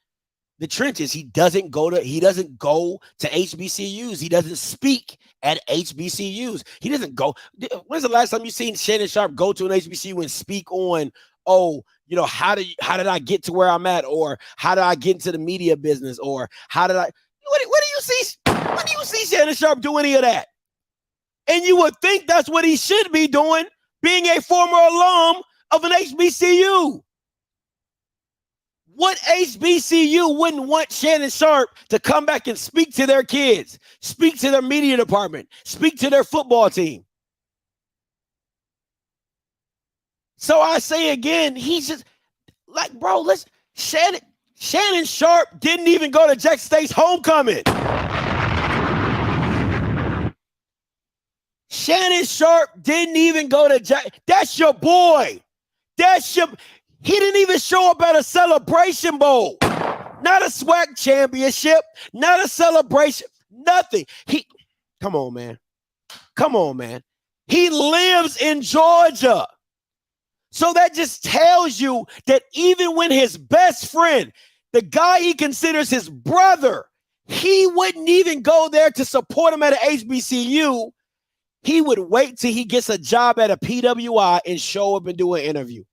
[SPEAKER 5] the trenches. He doesn't go to HBCUs. He doesn't speak at HBCUs. He doesn't go. When's the last time you seen Shannon Sharpe go to an HBCU and speak on, how did I get to where I'm at, or how did I get into the media business, or how did I? What do you see? When do you see Shannon Sharpe do any of that? And you would think that's what he should be doing, being a former alum of an HBCU. What HBCU wouldn't want Shannon Sharpe to come back and speak to their kids, speak to their media department, speak to their football team? So I say again, he's just like, bro, Shannon Sharpe didn't even go to Jackson State's homecoming. Shannon Sharpe didn't even go to that's your boy. He didn't even show up at a celebration bowl. Not a SWAC championship, not a celebration, nothing. Come on, man. He lives in Georgia. So that just tells you that even when his best friend, the guy he considers his brother, he wouldn't even go there to support him at an HBCU. He would wait till he gets a job at a PWI and show up and do an interview.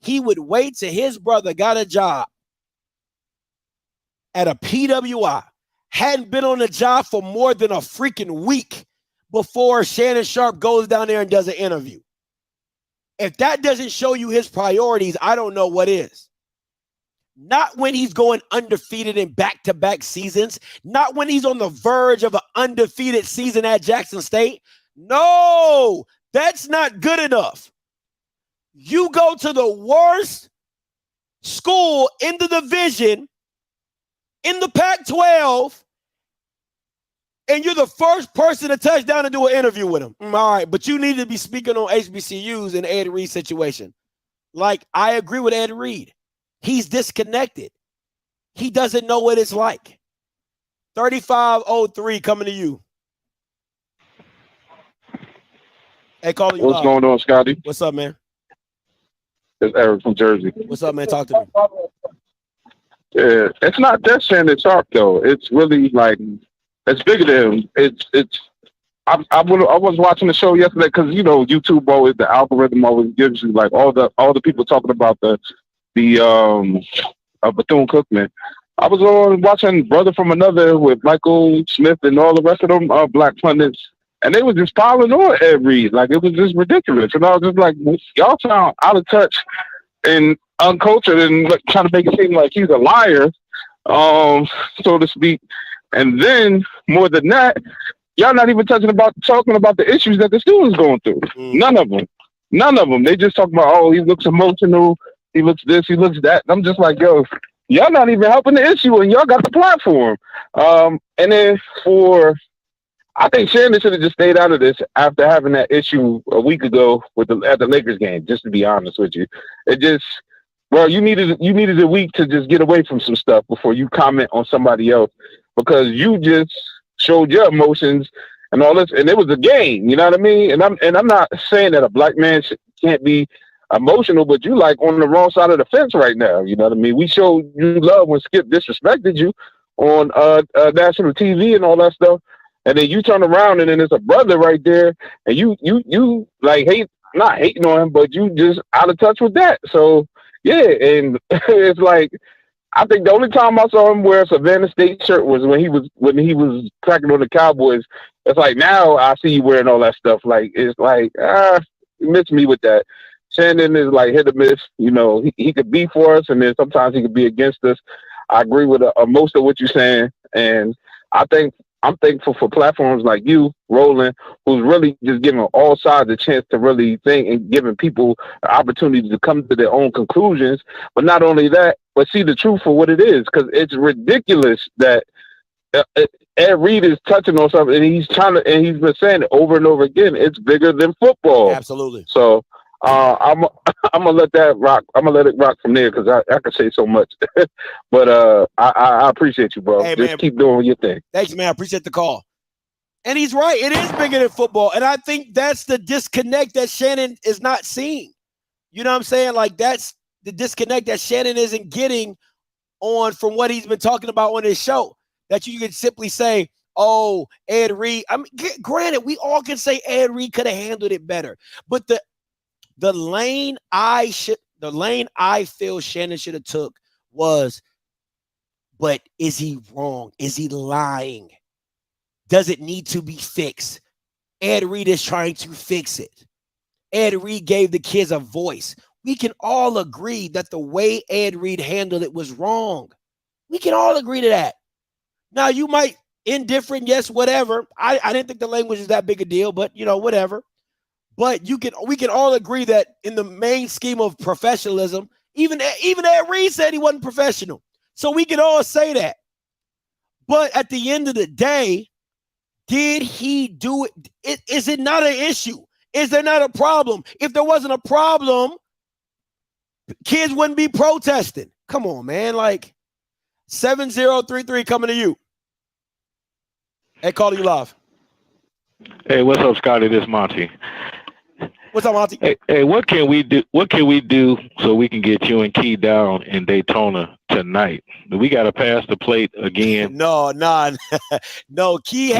[SPEAKER 5] He would wait till his brother got a job at a PWI, hadn't been on the job for more than a freaking week before Shannon Sharpe goes down there and does an interview. If that doesn't show you his priorities, I don't know what is. Not when he's going undefeated in back-to-back seasons. Not when he's on the verge of an undefeated season at Jackson State. No, that's not good enough. You go to the worst school in the division, in the Pac-12, and you're the first person to touch down and do an interview with him. All right, but you need to be speaking on HBCUs in Ed Reed's situation. Like, I agree with Ed Reed. He's disconnected. He doesn't know what it's like. 3503 coming to you. Hey, calling you.
[SPEAKER 11] What's going on, Scotty?
[SPEAKER 5] What's up, man?
[SPEAKER 11] It's Eric from Jersey.
[SPEAKER 5] What's up, man? Talk to me.
[SPEAKER 11] It's not that Shannon Sharpe though. It's really like it's bigger than him. It's. I was watching the show yesterday because you know YouTube always the algorithm always gives you like all the people talking about the Bethune-Cookman. I was on watching Brother from Another with Michael Smith and all the rest of them black pundits, and they was just piling on Ed Reed. Like it was just ridiculous. And I was just like, y'all sound out of touch and uncultured and trying to make it seem like he's a liar, so to speak. And then more than that, y'all not even talking about the issues that the students going through. None of them. They just talk about, oh, he looks emotional, he looks this, he looks that. And I'm just like, yo, y'all not even helping the issue, and y'all got the platform. And then I think Shannon should have just stayed out of this after having that issue a week ago at the Lakers game. Just to be honest with you, it just, well, you needed a week to just get away from some stuff before you comment on somebody else, because you just showed your emotions and all this, and it was a game. You know what I mean? And I'm not saying that a black man can't be emotional, but you like on the wrong side of the fence right now. You know what I mean? We showed you love when Skip disrespected you on national TV and all that stuff, and then you turn around and then there's a brother right there, and you like not hating on him, but you just out of touch with that. So yeah, and it's like, I think the only time I saw him wear a Savannah State shirt was when he was cracking on the Cowboys. It's like, now I see you wearing all that stuff. Like, it's like, you miss me with that. Shannon is like hit or miss. You know, he could be for us, and then sometimes he could be against us. I agree with most of what you're saying, and I'm thankful for platforms like you, Roland, who's really just giving all sides a chance to really think and giving people an opportunity to come to their own conclusions. But not only that, but see the truth for what it is, because it's ridiculous that Ed Reed is touching on something, and he's been saying it over and over again. It's bigger than football.
[SPEAKER 5] Absolutely.
[SPEAKER 11] So I'm gonna let that rock. I'm gonna let it rock from there, because I could say so much. But I appreciate you, bro.
[SPEAKER 5] Hey,
[SPEAKER 11] just
[SPEAKER 5] man,
[SPEAKER 11] keep doing your thing.
[SPEAKER 5] Thanks, man. I appreciate the call. And he's right. It is bigger than football. And I think that's the disconnect that Shannon is not seeing. You know what I'm saying? Like, that's the disconnect that Shannon isn't getting on from what he's been talking about on his show. That you can simply say, oh, Ed Reed. I mean, granted, we all can say Ed Reed could have handled it better. But the lane I feel Shannon should have took was, but is he wrong? Is he lying? Does it need to be fixed? Ed Reed is trying to fix it. Ed Reed gave the kids a voice. We can all agree that the way Ed Reed handled it was wrong. We can all agree to that. Now, you might indifferent, yes, whatever. I didn't think the language is that big a deal, but you know, whatever. But we can all agree that in the main scheme of professionalism, even Ed Reed said he wasn't professional. So we can all say that. But at the end of the day, did he do it? Is it not an issue? Is there not a problem? If there wasn't a problem, kids wouldn't be protesting. Come on, man. Like, 7033 coming to you. Hey, calling you live.
[SPEAKER 12] Hey, what's up, Scotty? This is Monty.
[SPEAKER 5] What's up, Monty?
[SPEAKER 12] Hey, what can we do? What can we do so we can get you and Key down in Daytona tonight? Do we got to pass the plate again?
[SPEAKER 5] No. Key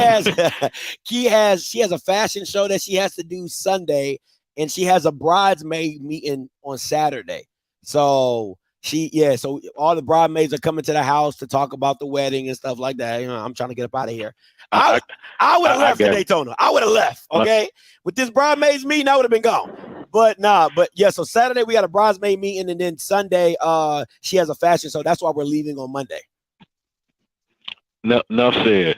[SPEAKER 5] she has a fashion show that she has to do Sunday, and she has a bridesmaid meeting on Saturday. So so all the bridesmaids are coming to the house to talk about the wedding and stuff like that. You know, I'm trying to get up out of here. I would have left for Daytona. I would have left. Okay, with this bridesmaids meeting, I would have been gone. But yeah. So Saturday we got a bridesmaid meeting, and then Sunday she has a fashion show. That's why we're leaving on Monday.
[SPEAKER 12] Enough said.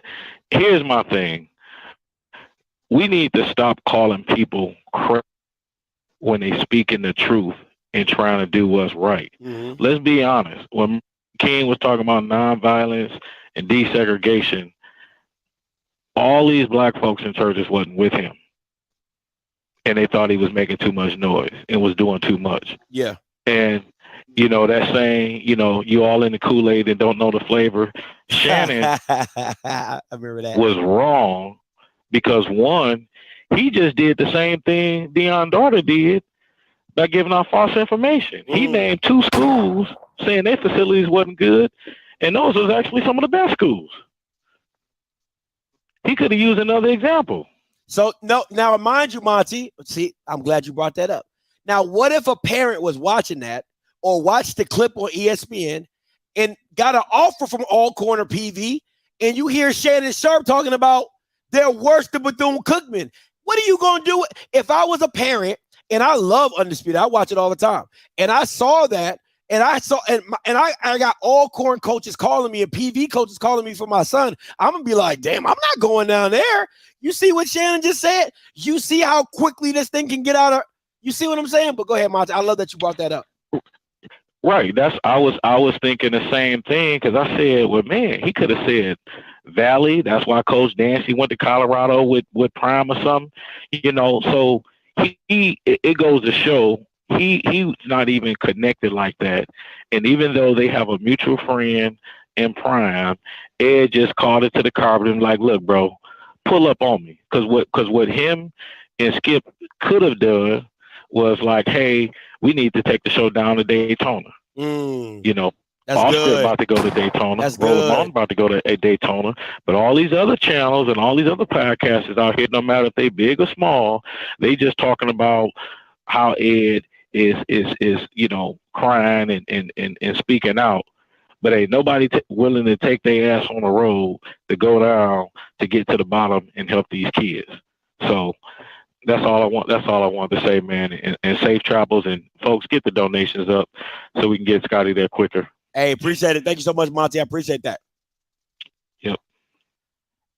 [SPEAKER 12] Here's my thing. We need to stop calling people crazy when they speaking the truth and trying to do what's right. Mm-hmm. Let's be honest. When King was talking about nonviolence and desegregation, all these black folks in churches wasn't with him. And they thought he was making too much noise and was doing too much.
[SPEAKER 5] Yeah.
[SPEAKER 12] And, you know, that saying, you know, you all in the Kool-Aid and don't know the flavor. Shannon
[SPEAKER 5] I remember that.
[SPEAKER 12] Was wrong because, one, he just did the same thing Deion's daughter did by giving out false information. He named 2 schools saying their facilities wasn't good, and those was actually some of the best schools. He could have used another example.
[SPEAKER 5] So no, now mind you, Monty. See, I'm glad you brought that up. Now, what if a parent was watching that or watched the clip on ESPN and got an offer from All Corner PV, and you hear Shannon Sharpe talking about they're worse than Bethune-Cookman? What are you going to do if I was a parent? And I love Undisputed. I watch it all the time. And I saw that, and I got all corn coaches calling me and PV coaches calling me for my son. I'm going to be like, damn, I'm not going down there. You see what Shannon just said? You see how quickly this thing can get out of, you see what I'm saying? But go ahead, Monty. I love that you brought that up.
[SPEAKER 12] Right. I was thinking the same thing, because I said, well, man, he could have said Valley. That's why Coach Dancy went to Colorado with Prime or something. So it goes to show he's not even connected like that. And even though they have a mutual friend in Prime, Ed just called it to the carpet and like, look, bro, pull up on me. Because what him and Skip could have done was like, hey, we need to take the show down to Daytona. Offscript about to go to Daytona. Roll about to go to Daytona. But all these other channels and all these other podcasts out here, no matter if they big or small, they just talking about how Ed is crying and speaking out. But ain't nobody willing to take their ass on the road to go down to get to the bottom and help these kids. So that's all I want. That's all I wanted to say, man. And safe travels, and folks, get the donations up so we can get Scotty there quicker.
[SPEAKER 5] Hey, appreciate it. Thank you so much, Monty. I appreciate that.
[SPEAKER 12] Yep.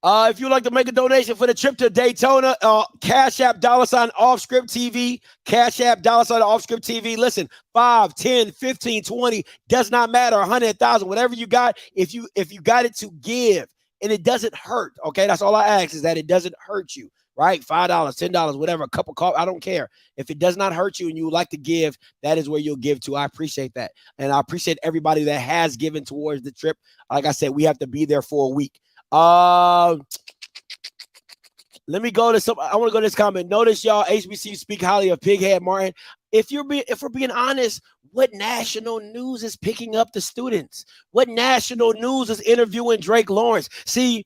[SPEAKER 5] If you'd like to make a donation for the trip to Daytona, Cash App $, Offscript TV, Cash App $, Offscript TV. Listen, 5, 10, 15, 20, does not matter, 100,000, whatever you got. If you got it to give and it doesn't hurt, okay? That's all I ask, is that it doesn't hurt you, right? $5, $10, whatever, a cup of coffee, I don't care. If it does not hurt you and you would like to give, that is where you'll give to. I appreciate that. And I appreciate everybody that has given towards the trip. Like I said, we have to be there for a week. Let me go to some. I want to go to this comment. Notice y'all, HBCU speak highly of Pighead Martin. If we're being honest, what national news is picking up the students? What national news is interviewing Drake Lawrence? See,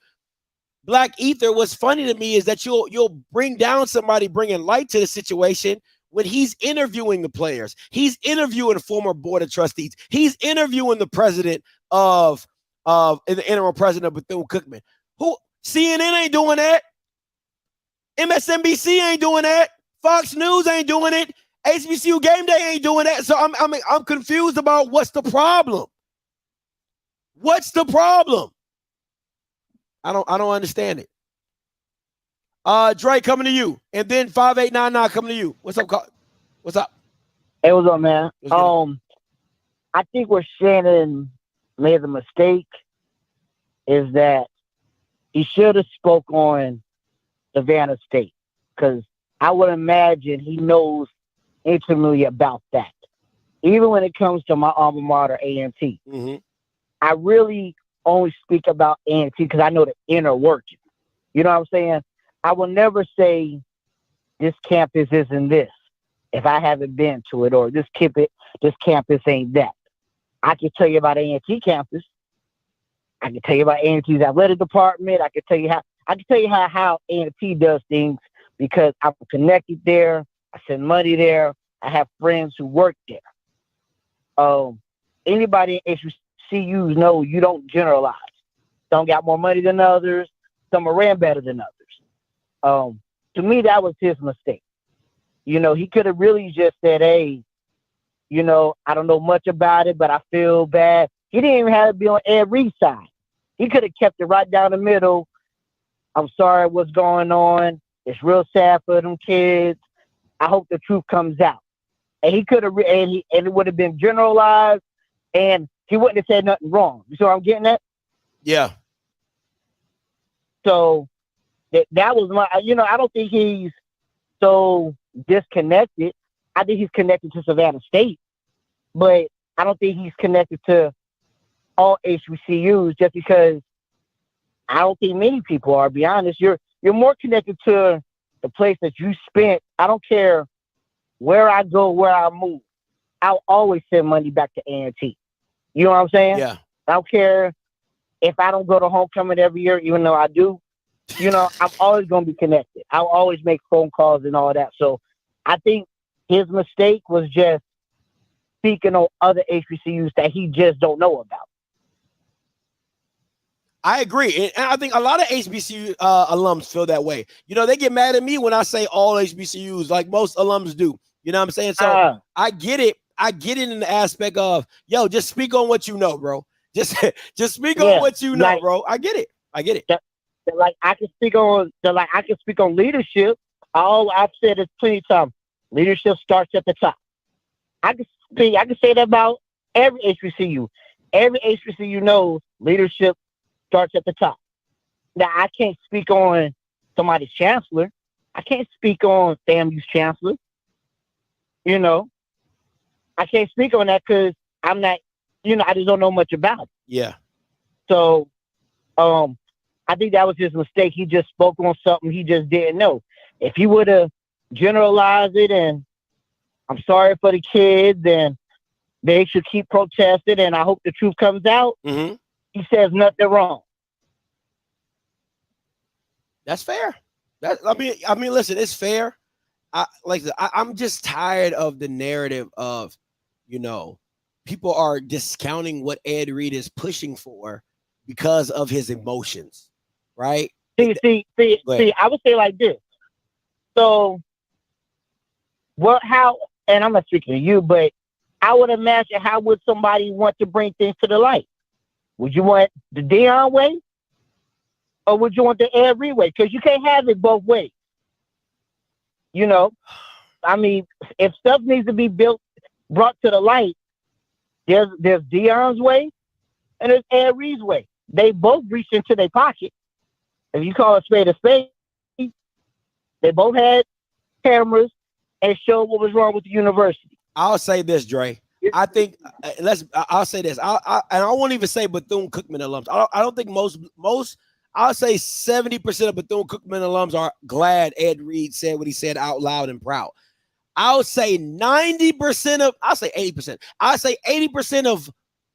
[SPEAKER 5] Black Ether, what's funny to me is that you'll bring down somebody bringing light to the situation when he's interviewing the players. He's interviewing former board of trustees. He's interviewing the president of the interim president of Bethune-Cookman. Who CNN ain't doing that. MSNBC ain't doing that. Fox News ain't doing it. HBCU Game Day ain't doing that. So I'm confused about what's the problem. What's the problem? I don't understand it. Dre, coming to you, and then 5899 coming to you. What's up? What's up?
[SPEAKER 13] Hey, what's up, man? I think where Shannon made the mistake is that he should have spoke on Savannah State, because I would imagine he knows intimately about that. Even when it comes to my alma mater, A&T, I really only speak about A&T because I know the inner working. You know what I'm saying? I will never say this campus isn't this if I haven't been to it, or this campus ain't that. I can tell you about A&T campus. I can tell you about A&T's athletic department. I can tell you how A&T does things, because I'm connected there. I send money there. I have friends who work there. Anybody in HBCUs know you don't generalize. Some got more money than others. Some are ran better than others. To me, that was his mistake. He could have really just said, hey, I don't know much about it, but I feel bad. He didn't even have to be on Ed Reed's side. He could have kept it right down the middle. I'm sorry what's going on. It's real sad for them kids. I hope the truth comes out. And he could have, and it would have been generalized, and he wouldn't have said nothing wrong. You see what I'm getting at?
[SPEAKER 5] Yeah.
[SPEAKER 13] So that was my, I don't think he's so disconnected. I think he's connected to Savannah State, but I don't think he's connected to all HBCUs, just because I don't think many people are. To be honest, you're more connected to the place that you spent. I don't care where I go, where I move. I'll always send money back to A&T. You know what I'm saying?
[SPEAKER 5] Yeah.
[SPEAKER 13] I don't care if I don't go to homecoming every year, even though I do. You know, I'm always going to be connected. I'll always make phone calls and all that. So I think his mistake was just speaking on other HBCUs that he just don't know about.
[SPEAKER 5] I agree. And I think a lot of HBCU alums feel that way. You know, they get mad at me when I say all HBCUs, like most alums do. You know what I'm saying? So I get it. I get it in the aspect of, yo, just speak on what you know, bro. Just speak on what you know, like, bro. I get it. I get it.
[SPEAKER 13] Like I can speak on leadership. I've said it plenty of times. Leadership starts at the top. I can say that about every HBCU. Every HBCU knows leadership starts at the top. Now I can't speak on somebody's chancellor. I can't speak on FAMU's chancellor. You know, I can't speak on that because I'm not, I just don't know much about it.
[SPEAKER 5] Yeah.
[SPEAKER 13] So, I think that was his mistake. He just spoke on something he just didn't know. If he would have generalized it and I'm sorry for the kids and they should keep protesting and I hope the truth comes out, he says nothing wrong.
[SPEAKER 5] That's fair. I mean, listen, it's fair. I'm just tired of the narrative of, people are discounting what Ed Reed is pushing for because of his emotions, right?
[SPEAKER 13] See, I would say like this. So, and I'm not speaking to you, but I would imagine how would somebody want to bring things to the light? Would you want the Deion way? Or would you want the Ed Reed way? Because you can't have it both ways. I mean, if stuff needs to be brought to the light, there's Deion's way and there's Ed Reed's way. They both reached into their pocket. If you call a spade, they both had cameras and showed what was wrong with the university.
[SPEAKER 5] I'll say this, Dre. I think I'll say this. And I won't even say Bethune-Cookman alums. I don't think most. I'll say 70% of Bethune-Cookman alums are glad Ed Reed said what he said out loud and proud. I'll say 90% I'll say 80%. I'll say 80% of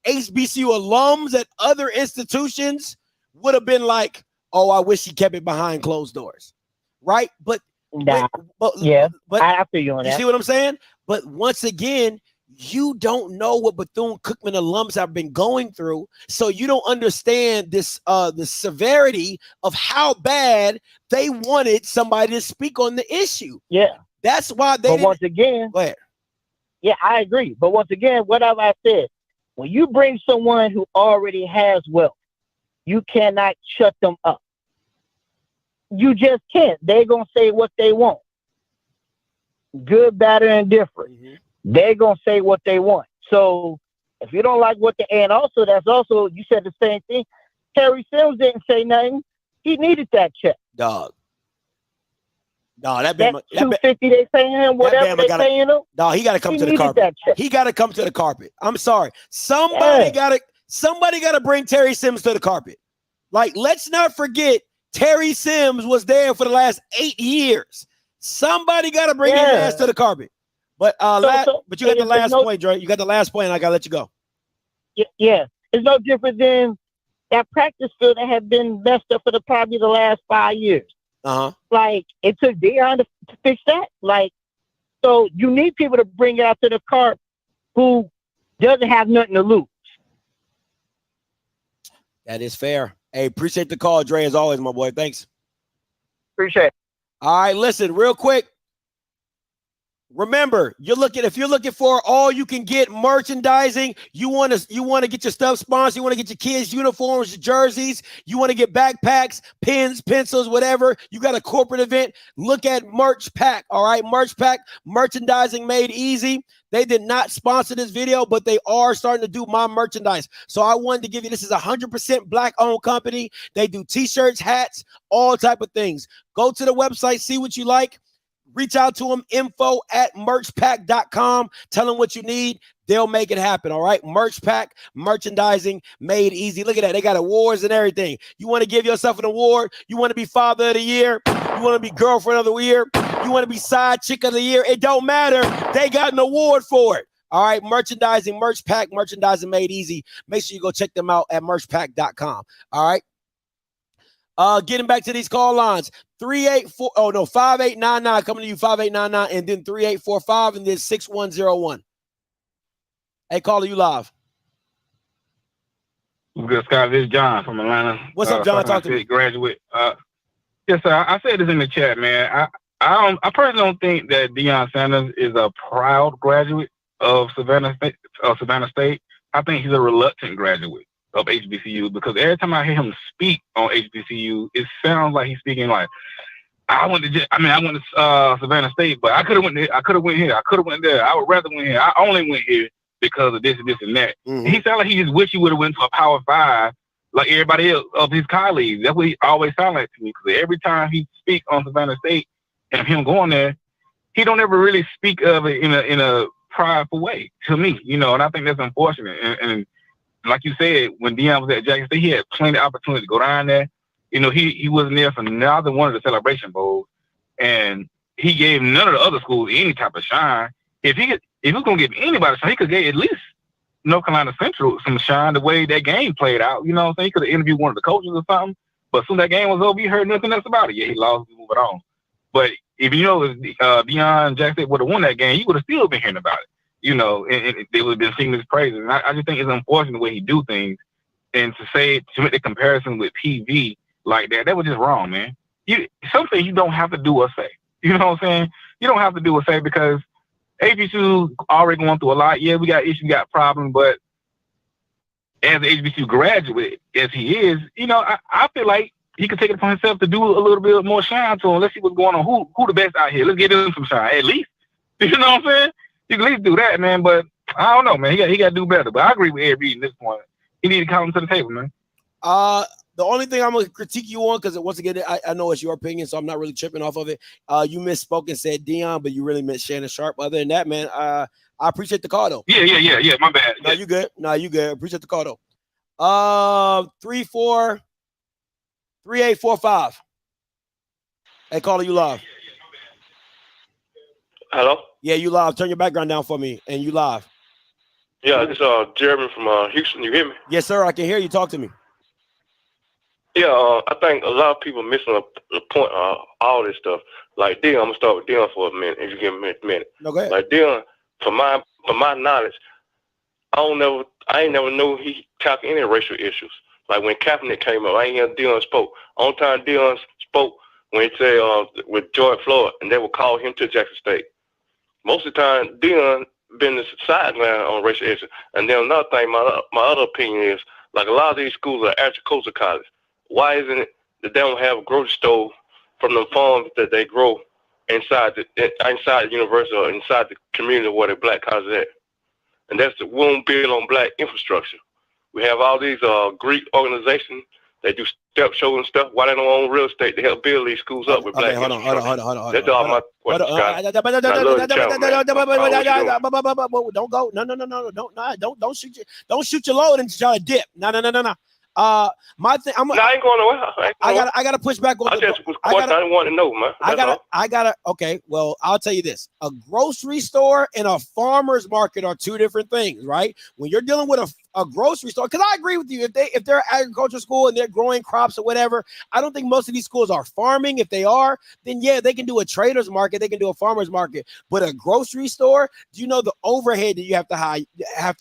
[SPEAKER 5] HBCU alums at other institutions would have been like, oh, I wish he kept it behind closed doors. Right? But
[SPEAKER 13] I feel you on that.
[SPEAKER 5] You see what I'm saying? But once again, you don't know what Bethune-Cookman alums have been going through, so you don't understand this the severity of how bad they wanted somebody to speak on the issue.
[SPEAKER 13] Yeah.
[SPEAKER 5] That's why they
[SPEAKER 13] once again,
[SPEAKER 5] go ahead.
[SPEAKER 13] Yeah, I agree. But once again, what have I said? When you bring someone who already has wealth, you cannot shut them up. You just can't. They're going to say what they want. Good, bad, or indifferent. They're going to say what they want. So if you don't like and also you said the same thing. Terry Sims didn't say nothing. He needed that check.
[SPEAKER 5] Dog. No, that
[SPEAKER 13] $250 they paying him, whatever they paying him.
[SPEAKER 5] No, he got to come to the carpet. He got to come to the carpet. I'm sorry. Somebody got to bring Terry Sims to the carpet. Like, let's not forget Terry Sims was there for the last 8 years. Somebody got to bring his ass to the carpet. But but you got the last point, Dre. You got the last point, and I got to let you go.
[SPEAKER 13] Yeah. It's no different than that practice field that had been messed up for probably the last 5 years. Like, it took Deion to fix that. Like, so you need people to bring it out to the carp who doesn't have nothing to lose.
[SPEAKER 5] That is fair. Hey, appreciate the call, Dre, as always, my boy. Thanks.
[SPEAKER 13] Appreciate it.
[SPEAKER 5] All right, listen, real quick. Remember, if you're looking for all you can get merchandising, you want to get your stuff sponsored, you want to get your kids uniforms, jerseys, you want to get backpacks, pens, pencils, whatever. You got a corporate event, look at Merch Pack. All right, Merch Pack, merchandising made easy. They did not sponsor this video, but they are starting to do my merchandise. So I wanted to give you, this is a 100% black-owned company. They do t-shirts, hats, all type of things. Go to the website, see what you like. Reach out to them, info@merchpack.com. Tell them what you need. They'll make it happen, all right? Merch Pack, merchandising made easy. Look at that. They got awards and everything. You want to give yourself an award? You want to be Father of the Year? You want to be Girlfriend of the Year? You want to be Side Chick of the Year? It don't matter. They got an award for it, All right, merchandising, merch pack, merchandising made easy. Make sure you go check them out at merchpack.com. All right. Getting back to these call lines, 5899 coming to you, 5899, and then 3845, and then 6101. Hey, caller, you live.
[SPEAKER 14] Good, Scott. This is John from Atlanta.
[SPEAKER 5] What's up, John? Talk to me.
[SPEAKER 14] Graduate. Yes, sir. I said this in the chat, man. I personally don't think that Deion Sanders is a proud graduate of Savannah State. I think he's a reluctant graduate of HBCU, because every time I hear him speak on HBCU, it sounds like he's speaking like, I went to Savannah State, but I could have went there. I could have went here. I could have went there. I would rather went here. I only went here because of this and this and that.
[SPEAKER 5] Mm-hmm.
[SPEAKER 14] He sounded like he just wish he would have went to a Power 5 like everybody else of his colleagues. That's what he always sounded like to me, because every time he speaks on Savannah State and him going there, he don't ever really speak of it in a prideful way to me, and I think that's unfortunate. And like you said, when Deion was at Jackson State, he had plenty of opportunity to go down there. He wasn't there for neither one of the celebration bowls, and he gave none of the other schools any type of shine. If he was gonna give anybody a shine, he could give at least North Carolina Central some shine the way that game played out. You know what I'm saying? He could have interviewed one of the coaches or something. But as soon as that game was over, you heard nothing else about it. Yeah, he lost, we move it on. But if Deion Jackson would have won that game, you would have still been hearing about it. And they would have been singing his praises. And I just think it's unfortunate the way he do things. And to make the comparison with PV like that was just wrong, man. Something you don't have to do or say. You know what I'm saying? You don't have to do or say, because HBCU already going through a lot. Yeah, we got issues, we got problems, but as an HBCU graduate, as he is, I feel like he could take it upon himself to do a little bit more shine to him. Let's see what's going on. Who the best out here? Let's get him some shine, at least. You know what I'm saying? You can at least do that, man. But I don't know, man. He got to do better. But I agree with Ed Reed at this point. He need to call him to the table, man.
[SPEAKER 5] The only thing I'm going to critique you on, because once again, I know it's your opinion, so I'm not really tripping off of it. You misspoke and said Deion, but you really meant Shannon Sharpe. Other than that, man, I appreciate the call, though.
[SPEAKER 14] Yeah. My bad.
[SPEAKER 5] No, you good. Appreciate the call, though. 3845. Hey, caller, you live.
[SPEAKER 15] Hello?
[SPEAKER 5] Yeah, you live. Turn your background down for me, and you live.
[SPEAKER 15] Yeah, this is Jeremy from Houston. You hear me?
[SPEAKER 5] Yes, sir. I can hear you. Talk to me.
[SPEAKER 15] Yeah, I think a lot of people missing the point of all this stuff. Like Deion, I'm gonna start with Deion for a minute. If you give me a minute.
[SPEAKER 5] No, go ahead.
[SPEAKER 15] Like Deion, for my knowledge, I ain't never knew he tackled any racial issues. Like when Kaepernick came up, I ain't hear Deion spoke. Only time Deion spoke when he said with George Floyd, and they would call him to Jackson State. Most of the time, Deion been the sideline on racial issues. And then another thing, my other opinion is, like a lot of these schools are agricultural college. Why isn't it that they don't have a grocery store from the farms that they grow inside the university or inside the community where the black college is at? And that's the won't build on black infrastructure. We have all these Greek organizations. They do step shows and stuff. Why they don't own real estate to help build these schools up with black infrastructure? Hold on. That's all my questions, guys.
[SPEAKER 5] Don't go. No. Don't shoot your load and try to dip. No. My thing. I
[SPEAKER 15] ain't going nowhere.
[SPEAKER 5] I gotta push back on.
[SPEAKER 15] I just was question I didn't want to know, man.
[SPEAKER 5] I gotta. Okay. Well, I'll tell you this: a grocery store and a farmer's market are two different things, right? When you're dealing with a grocery store, because I agree with you. If they're agriculture school and they're growing crops or whatever, I don't think most of these schools are farming. If they are, then yeah, they can do a trader's market, they can do a farmer's market. But a grocery store, do you know the overhead that you have to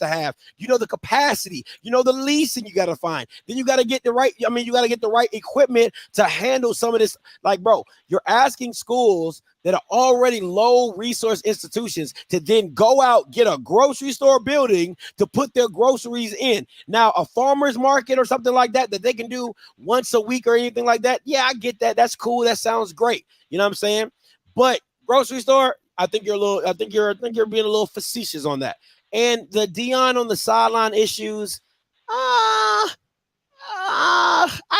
[SPEAKER 5] have? You know the capacity. You know the leasing you got to find. Then you got to get the right. I mean, you got to get the right equipment to handle some of this. Like, bro, you're asking schools that are already low resource institutions to then go out, get a grocery store building to put their groceries in. Now, a farmer's market or something like that they can do once a week or anything like that. Yeah, I get that. That's cool. That sounds great. You know what I'm saying? But grocery store, I think you're being a little facetious on that. And the Deion on the sideline issues, I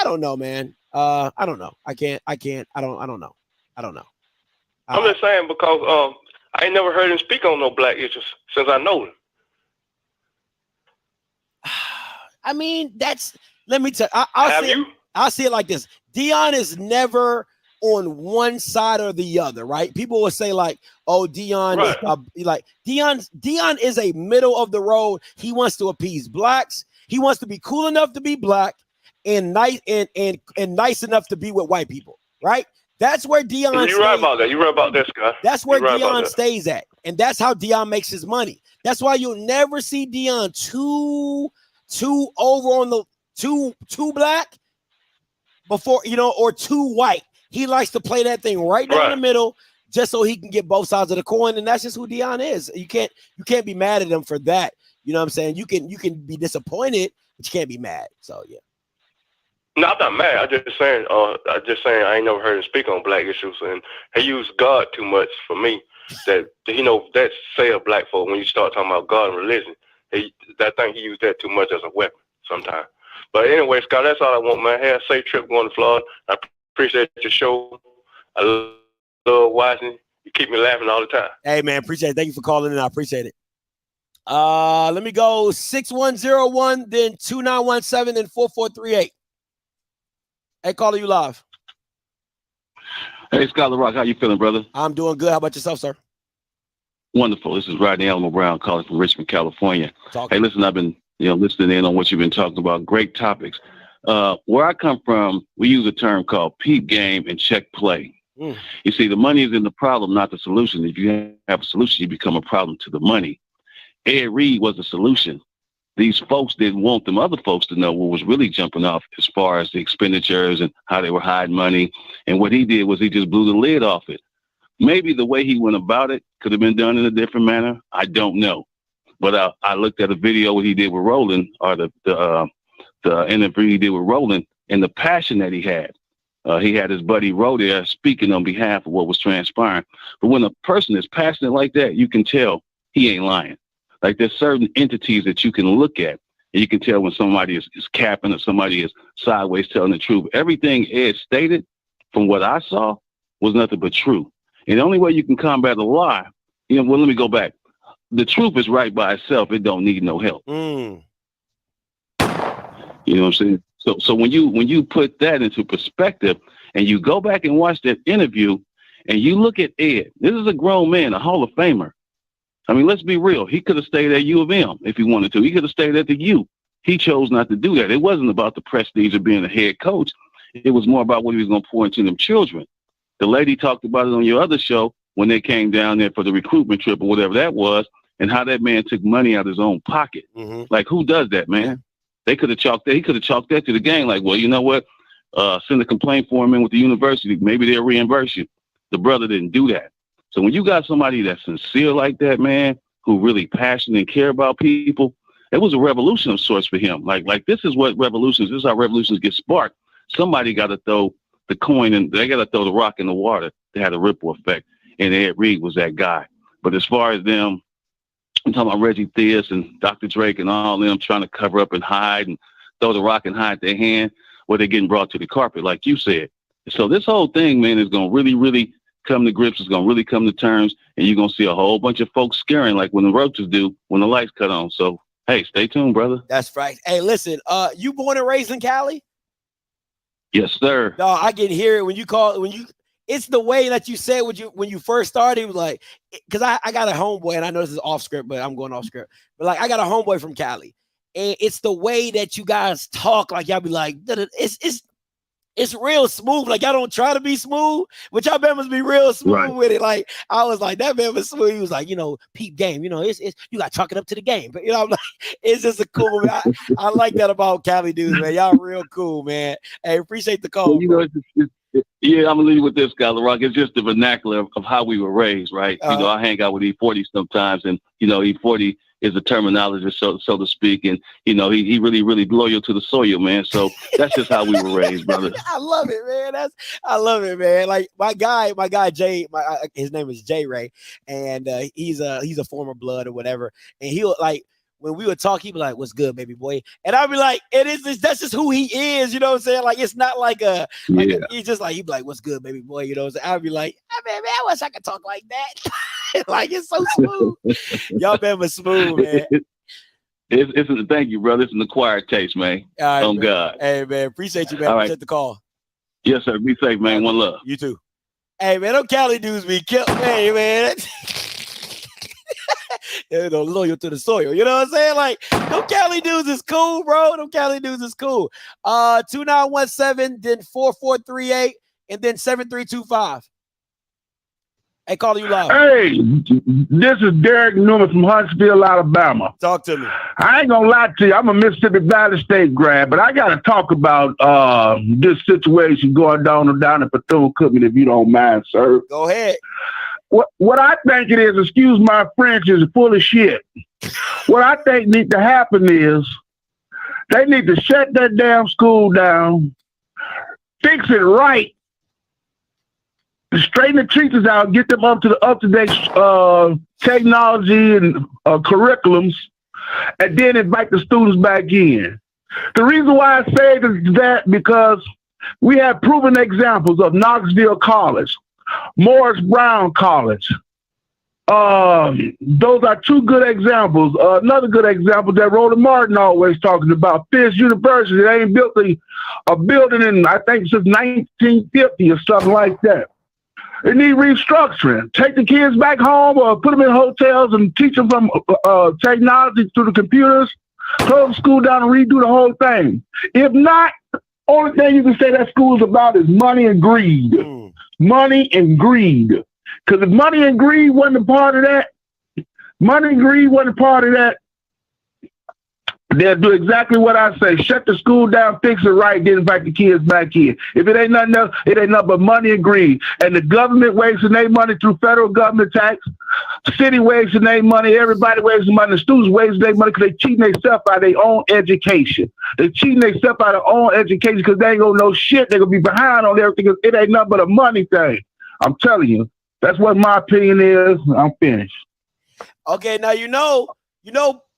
[SPEAKER 5] don't know, man. I don't know. I don't know.
[SPEAKER 15] I'm just saying because I ain't never heard him speak on no black issues since I know him.
[SPEAKER 5] I mean, let me tell you. I'll see it like this. Deion is never on one side or the other, right? People will say like, "Oh, Deion, Deion is a middle of the road. He wants to appease blacks. He wants to be cool enough to be black and nice and nice enough to be with white people, right? That's where Deion.
[SPEAKER 15] You're right about that. You're right about that, Scott.
[SPEAKER 5] That's where
[SPEAKER 15] right
[SPEAKER 5] Deion stays at, and that's how Deion makes his money. That's why you'll never see Deion too over on the too black before, you know, or too white. He likes to play that thing right down the middle just so he can get both sides of the coin, and that's just who Deion is. You can't be mad at him for that. You know what I'm saying? You can be disappointed, but you can't be mad. So yeah.
[SPEAKER 15] No, I'm not mad. I'm just saying I ain't never heard him speak on black issues, and he used God too much for me. That that say of black folk when you start talking about God and religion. I think he used that too much as a weapon sometimes. But anyway, Scott, that's all I want, man. Have a safe trip going to Florida. I appreciate your show. I love watching. You keep me laughing all the time.
[SPEAKER 5] Hey, man, appreciate it. Thank you for calling in. I appreciate it. Let me go 6101, then 2917, then 4438. Hey, caller, you live.
[SPEAKER 16] Hey, Scott LaRock, how you feeling, brother?
[SPEAKER 5] I'm doing good. How about yourself, sir?
[SPEAKER 16] Wonderful. This is Rodney Alamo Brown calling from Richmond, California. Hey, listen, I've been listening in on what you've been talking about. Great topics. Where I come from, we use a term called peep game and check play. You see, the money is in the problem, not the solution. If you have a solution, you become a problem to the money. Ed Reed was the solution. These folks didn't want them other folks to know what was really jumping off as far as the expenditures and how they were hiding money. And what he did was he just blew the lid off it. Maybe the way he went about it could have been done in a different manner. I don't know. But I looked at a video what he did with Roland, or the interview he did with Roland, and the passion that he had. He had his buddy Ro there speaking on behalf of what was transpiring. But when a person is passionate like that, you can tell he ain't lying. Like there's certain entities that you can look at, and you can tell when somebody is capping or somebody is sideways telling the truth. Everything Ed stated, from what I saw, was nothing but true. And the only way you can combat a lie, let me go back. The truth is right by itself. It don't need no help. You know what I'm saying? So when you put that into perspective and you go back and watch that interview and you look at Ed, this is a grown man, a Hall of Famer. I mean, let's be real. He could have stayed at U of M if he wanted to. He could have stayed at the U. He chose not to do that. It wasn't about the prestige of being a head coach. It was more about what he was going to pour into them children. The lady talked about it on your other show when they came down there for the recruitment trip or whatever that was, and how that man took money out of his own pocket. Like, who does that, man? They could have chalked that. He could have chalked that to the game. Like, well, you know what? Send a complaint form in with the university. Maybe they'll reimburse you. The brother didn't do that. So when you got somebody that's sincere like that, man, who really passionate and care about people, it was a revolution of sorts for him. Like this is what revolutions, this is how revolutions get sparked. Somebody got to throw the coin and they got to throw the rock in the water to have a ripple effect. And Ed Reed was that guy. But as far as them, I'm talking about Reggie Theus and Dr. Drake and all them trying to cover up and hide and throw the rock and hide their hand, where they're getting brought to the carpet, like you said. So this whole thing, man, is going to really, really come to grips. It's going to really come to terms, and you're going to see a whole bunch of folks scaring like when the roaches do when the lights cut on. So, hey, stay tuned, brother.
[SPEAKER 5] That's right. Hey, listen, you born and raised in Cali?
[SPEAKER 16] Yes, sir.
[SPEAKER 5] No, I can hear it it's the way that you said when you first started. It was like, because I got a homeboy, and I know this is off script, but I'm going off script. But like, I got a homeboy from Cali, and it's the way that you guys talk. Like, y'all be like, it's real smooth. Like, y'all don't try to be smooth, but y'all man must be real smooth with it. Like, I was like, that man was smooth. He was like, peep game. It's you got to chalk it up to the game. But I'm like, it's just a cool. I like that about Cali dudes, man. Y'all real cool, man. Hey, appreciate the call.
[SPEAKER 16] Well, yeah, I'm gonna leave you with this, Scott LaRock. It's just the vernacular of how we were raised, right? I hang out with E40 sometimes, and E40 is a terminologist, so to speak, and he really, really loyal to the soil, man. So that's just how we were raised, brother.
[SPEAKER 5] I love it, man. I love it, man. Like my guy Jay, his name is Jay Ray, and he's a former blood or whatever, and he'll like. When we would talk, he'd be like, "What's good, baby boy?" And I'd be like, that's just who he is, you know what I'm saying? Like, it's not like he's just like, he'd be like, "What's good, baby boy?" You know what I'm saying? I'd be like, man, I wish I could talk like that. Like, it's so smooth. Y'all been was smooth, man.
[SPEAKER 16] Thank you, brother. It's an acquired taste, man.
[SPEAKER 5] All right,
[SPEAKER 16] on
[SPEAKER 5] man.
[SPEAKER 16] God.
[SPEAKER 5] Hey, man, appreciate you, man.
[SPEAKER 16] All right.
[SPEAKER 5] Appreciate the call.
[SPEAKER 16] Yes, sir. Be safe, man. One love.
[SPEAKER 5] You too. Hey, man, them Cali dudes be killed. Hey, man. They're loyal to the soil. You know what I'm saying? Like, them Cali dudes is cool, bro. Them Cali dudes is cool. 2917, then 4438, and then 7325. Hey, calling you live.
[SPEAKER 11] Hey, this is Derek Newman from Huntsville, Alabama.
[SPEAKER 5] Talk to me.
[SPEAKER 11] I ain't gonna lie to you. I'm a Mississippi Valley State grad, but I gotta talk about this situation going down in Bethune-Cookman, if you don't mind, sir.
[SPEAKER 5] Go ahead.
[SPEAKER 11] What I think it is, excuse my French, is full of shit. What I think needs to happen is they need to shut that damn school down, fix it right, straighten the teachers out, get them up to date technology and curriculums, and then invite the students back in. The reason why I say that because we have proven examples of Knoxville College, Morris Brown College. Those are two good examples. Another good example that Roland Martin always talking about, Fisk University. They ain't built a building in, I think, since 1950 or something like that. It need restructuring. Take the kids back home or put them in hotels and teach them from technology through the computers. Close the school down and redo the whole thing. If not, only thing you can say that school is about is money and greed. Money and greed. Because if money and greed wasn't a part of that, they'll do exactly what I say. Shut the school down, fix it right, then invite the kids back in. If it ain't nothing else, it ain't nothing but money and greed. And the government wasting their money through federal government tax, city wasting their money, everybody wasting money, the students wasting their money because they cheating themselves out of their own education. They cheating themselves out of their own education because they ain't gonna know shit. They're gonna be behind on everything because it ain't nothing but a money thing. I'm telling you. That's what my opinion is. I'm finished.
[SPEAKER 5] Okay, now you know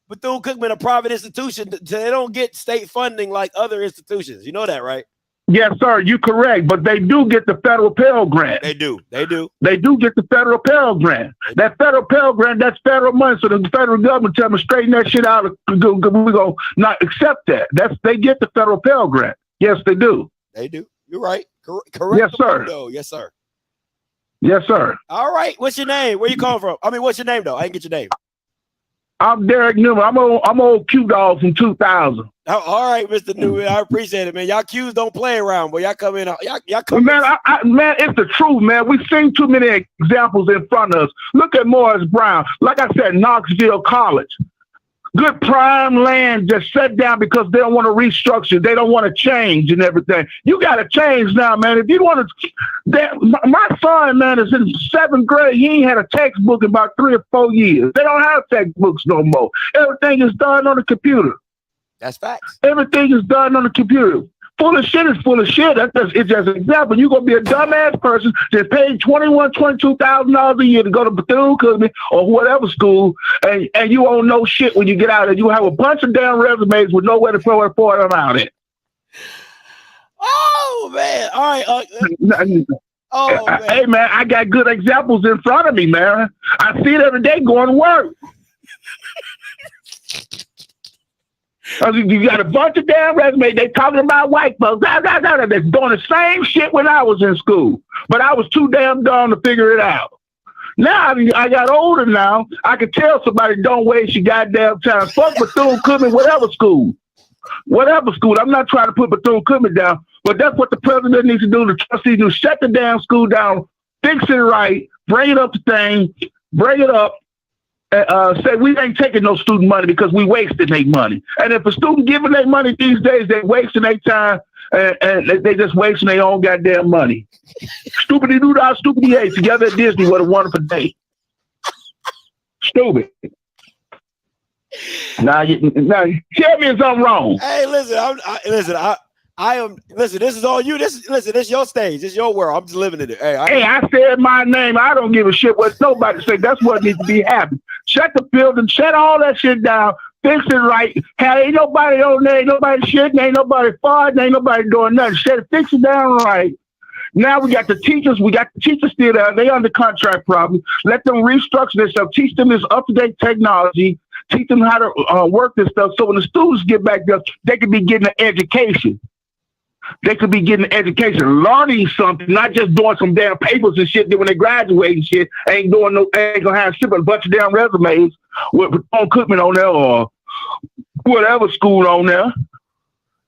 [SPEAKER 5] Bethune-Cookman, a private institution, they don't get state funding like other institutions. You know that, right?
[SPEAKER 11] Yes, sir. You're correct. But they do get the federal Pell Grant.
[SPEAKER 5] They do. They do
[SPEAKER 11] get the federal Pell Grant. That federal Pell Grant, that's federal money. So the federal government tell them to straighten that shit out. We're going to not accept that. They get the federal Pell Grant. Yes, they do.
[SPEAKER 5] They do. You're right. Correct.
[SPEAKER 11] Yes, sir.
[SPEAKER 5] Yes, sir.
[SPEAKER 11] Yes, sir.
[SPEAKER 5] All right. What's your name? Where you calling from? I mean, what's your name, though? I didn't get your name.
[SPEAKER 11] I'm Derek Newman. I'm old Q Dog from 2000.
[SPEAKER 5] All right, Mr. Newman. I appreciate it, man. Y'all Qs don't play around, boy. Y'all come in. Y'all come
[SPEAKER 11] man, man, it's the truth, man. We've seen too many examples in front of us. Look at Morris Brown. Like I said, Knoxville College. Good prime land just shut down because they don't want to restructure. They don't want to change and everything. You got to change now, man. If you want to, my son, man, is in 7th grade. He ain't had a textbook in about 3 or 4 years. They don't have textbooks no more. Everything is done on the computer.
[SPEAKER 5] That's facts.
[SPEAKER 11] Everything is done on the computer. Full of shit is full of shit. It's just an example. You're going to be a dumbass person that paid $22,000 a year to go to Bethune-Cookman or whatever school, and you won't know shit when you get out of it. You have a bunch of damn resumes with nowhere to throw them out in.
[SPEAKER 5] Oh, man. All right. Man.
[SPEAKER 11] Hey, man, I got good examples in front of me, man. I see it every day going to work. You got a bunch of damn resumes. They talking about white folks. They're doing the same shit when I was in school. But I was too damn dumb to figure it out. Now I got older now. I can tell somebody don't waste your goddamn time. Fuck Bethune-Cookman, whatever school. Whatever school. I'm not trying to put Bethune-Cookman down, but that's what the president needs to do. The trustees do. Shut the damn school down, fix it right, bring it up to thing, bring it up. Say we ain't taking no student money because we wasting their money. And if a student giving their money these days, they wasting their time and they just wasting their own goddamn money. Stupidity do that, stupidity hate. Together at Disney, what a wonderful day. Stupid. Now tell me if I'm wrong.
[SPEAKER 5] Hey, listen, listen, this is all you. This is your stage. This is your world. I'm just living in it.
[SPEAKER 11] I said my name. I don't give a shit what nobody say. That's what needs to be happening. Shut the building. Shut all that shit down. Fix it right. Hey, ain't nobody on there. Ain't nobody shitting. Ain't nobody farting. Ain't nobody doing nothing. Shut it. Fix it down right. Now we got the teachers. We got the teachers still there. They under contract probably. Let them restructure themselves. Teach them this up-to-date technology. Teach them how to work this stuff. So when the students get back there, they can be getting an education.
[SPEAKER 14] They could be getting an education, learning something, not just doing some damn papers and shit. Then when they graduate and shit, ain't gonna have shit but a bunch of damn resumes with Cookman on there or whatever school on there.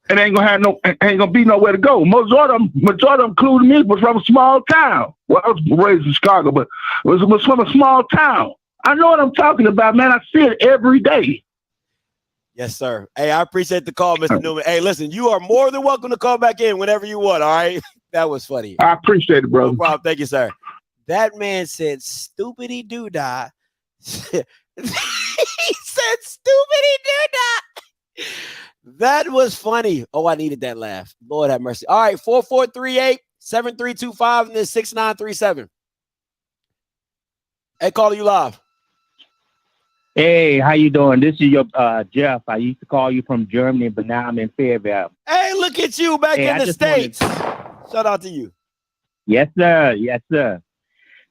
[SPEAKER 14] And ain't gonna be nowhere to go. Majority of them, including me, was from a small town. Well, I was raised in Chicago, but it was from a small town. I know what I'm talking about, man. I see it every day.
[SPEAKER 5] Yes, sir. Hey, I appreciate the call, Mr. Newman. Hey, listen, you are more than welcome to call back in whenever you want, all right? That was funny.
[SPEAKER 14] I appreciate it, brother.
[SPEAKER 5] No problem. Thank you, sir. That man said stupidity doo-dah. He said stupidity doo-dah. That was funny. Oh, I needed that laugh. Lord have mercy. All right, 4438-7325 and then 6937. Hey, calling you live.
[SPEAKER 17] Hey, how you doing? This is your Jeff. I used to call you from Germany, but now I'm in Fairville.
[SPEAKER 5] Hey, look at you back in the States. Shout out to you.
[SPEAKER 17] Yes, sir. Yes, sir.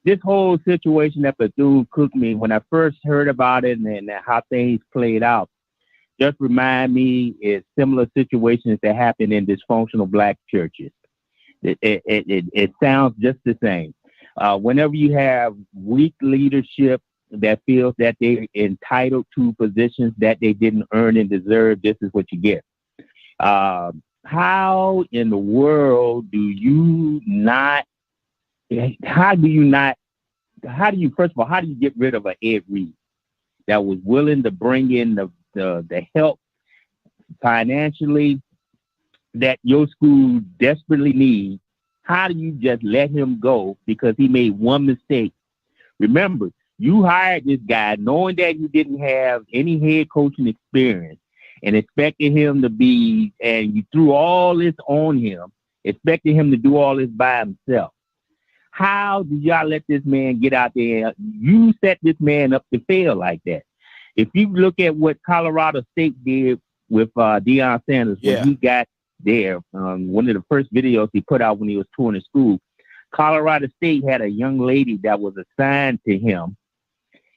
[SPEAKER 17] This whole situation at Bethune-Cookman, when I first heard about it and how things played out, just remind me it's similar situations that happen in dysfunctional black churches. It sounds just the same. Whenever you have weak leadership that feels that they're entitled to positions that they didn't earn and deserve, this is what you get. How in the world do you first of all, how do you get rid of an Ed Reed that was willing to bring in the help financially that your school desperately needs? How do you just let him go because he made one mistake? Remember, you hired this guy knowing that he didn't have any head coaching experience and expected him to be, and you threw all this on him, expecting him to do all this by himself. How do y'all let this man get out there? You set this man up to fail like that. If you look at what Colorado State did with Deion Sanders when he got there, one of the first videos he put out when he was touring the school, Colorado State had a young lady that was assigned to him,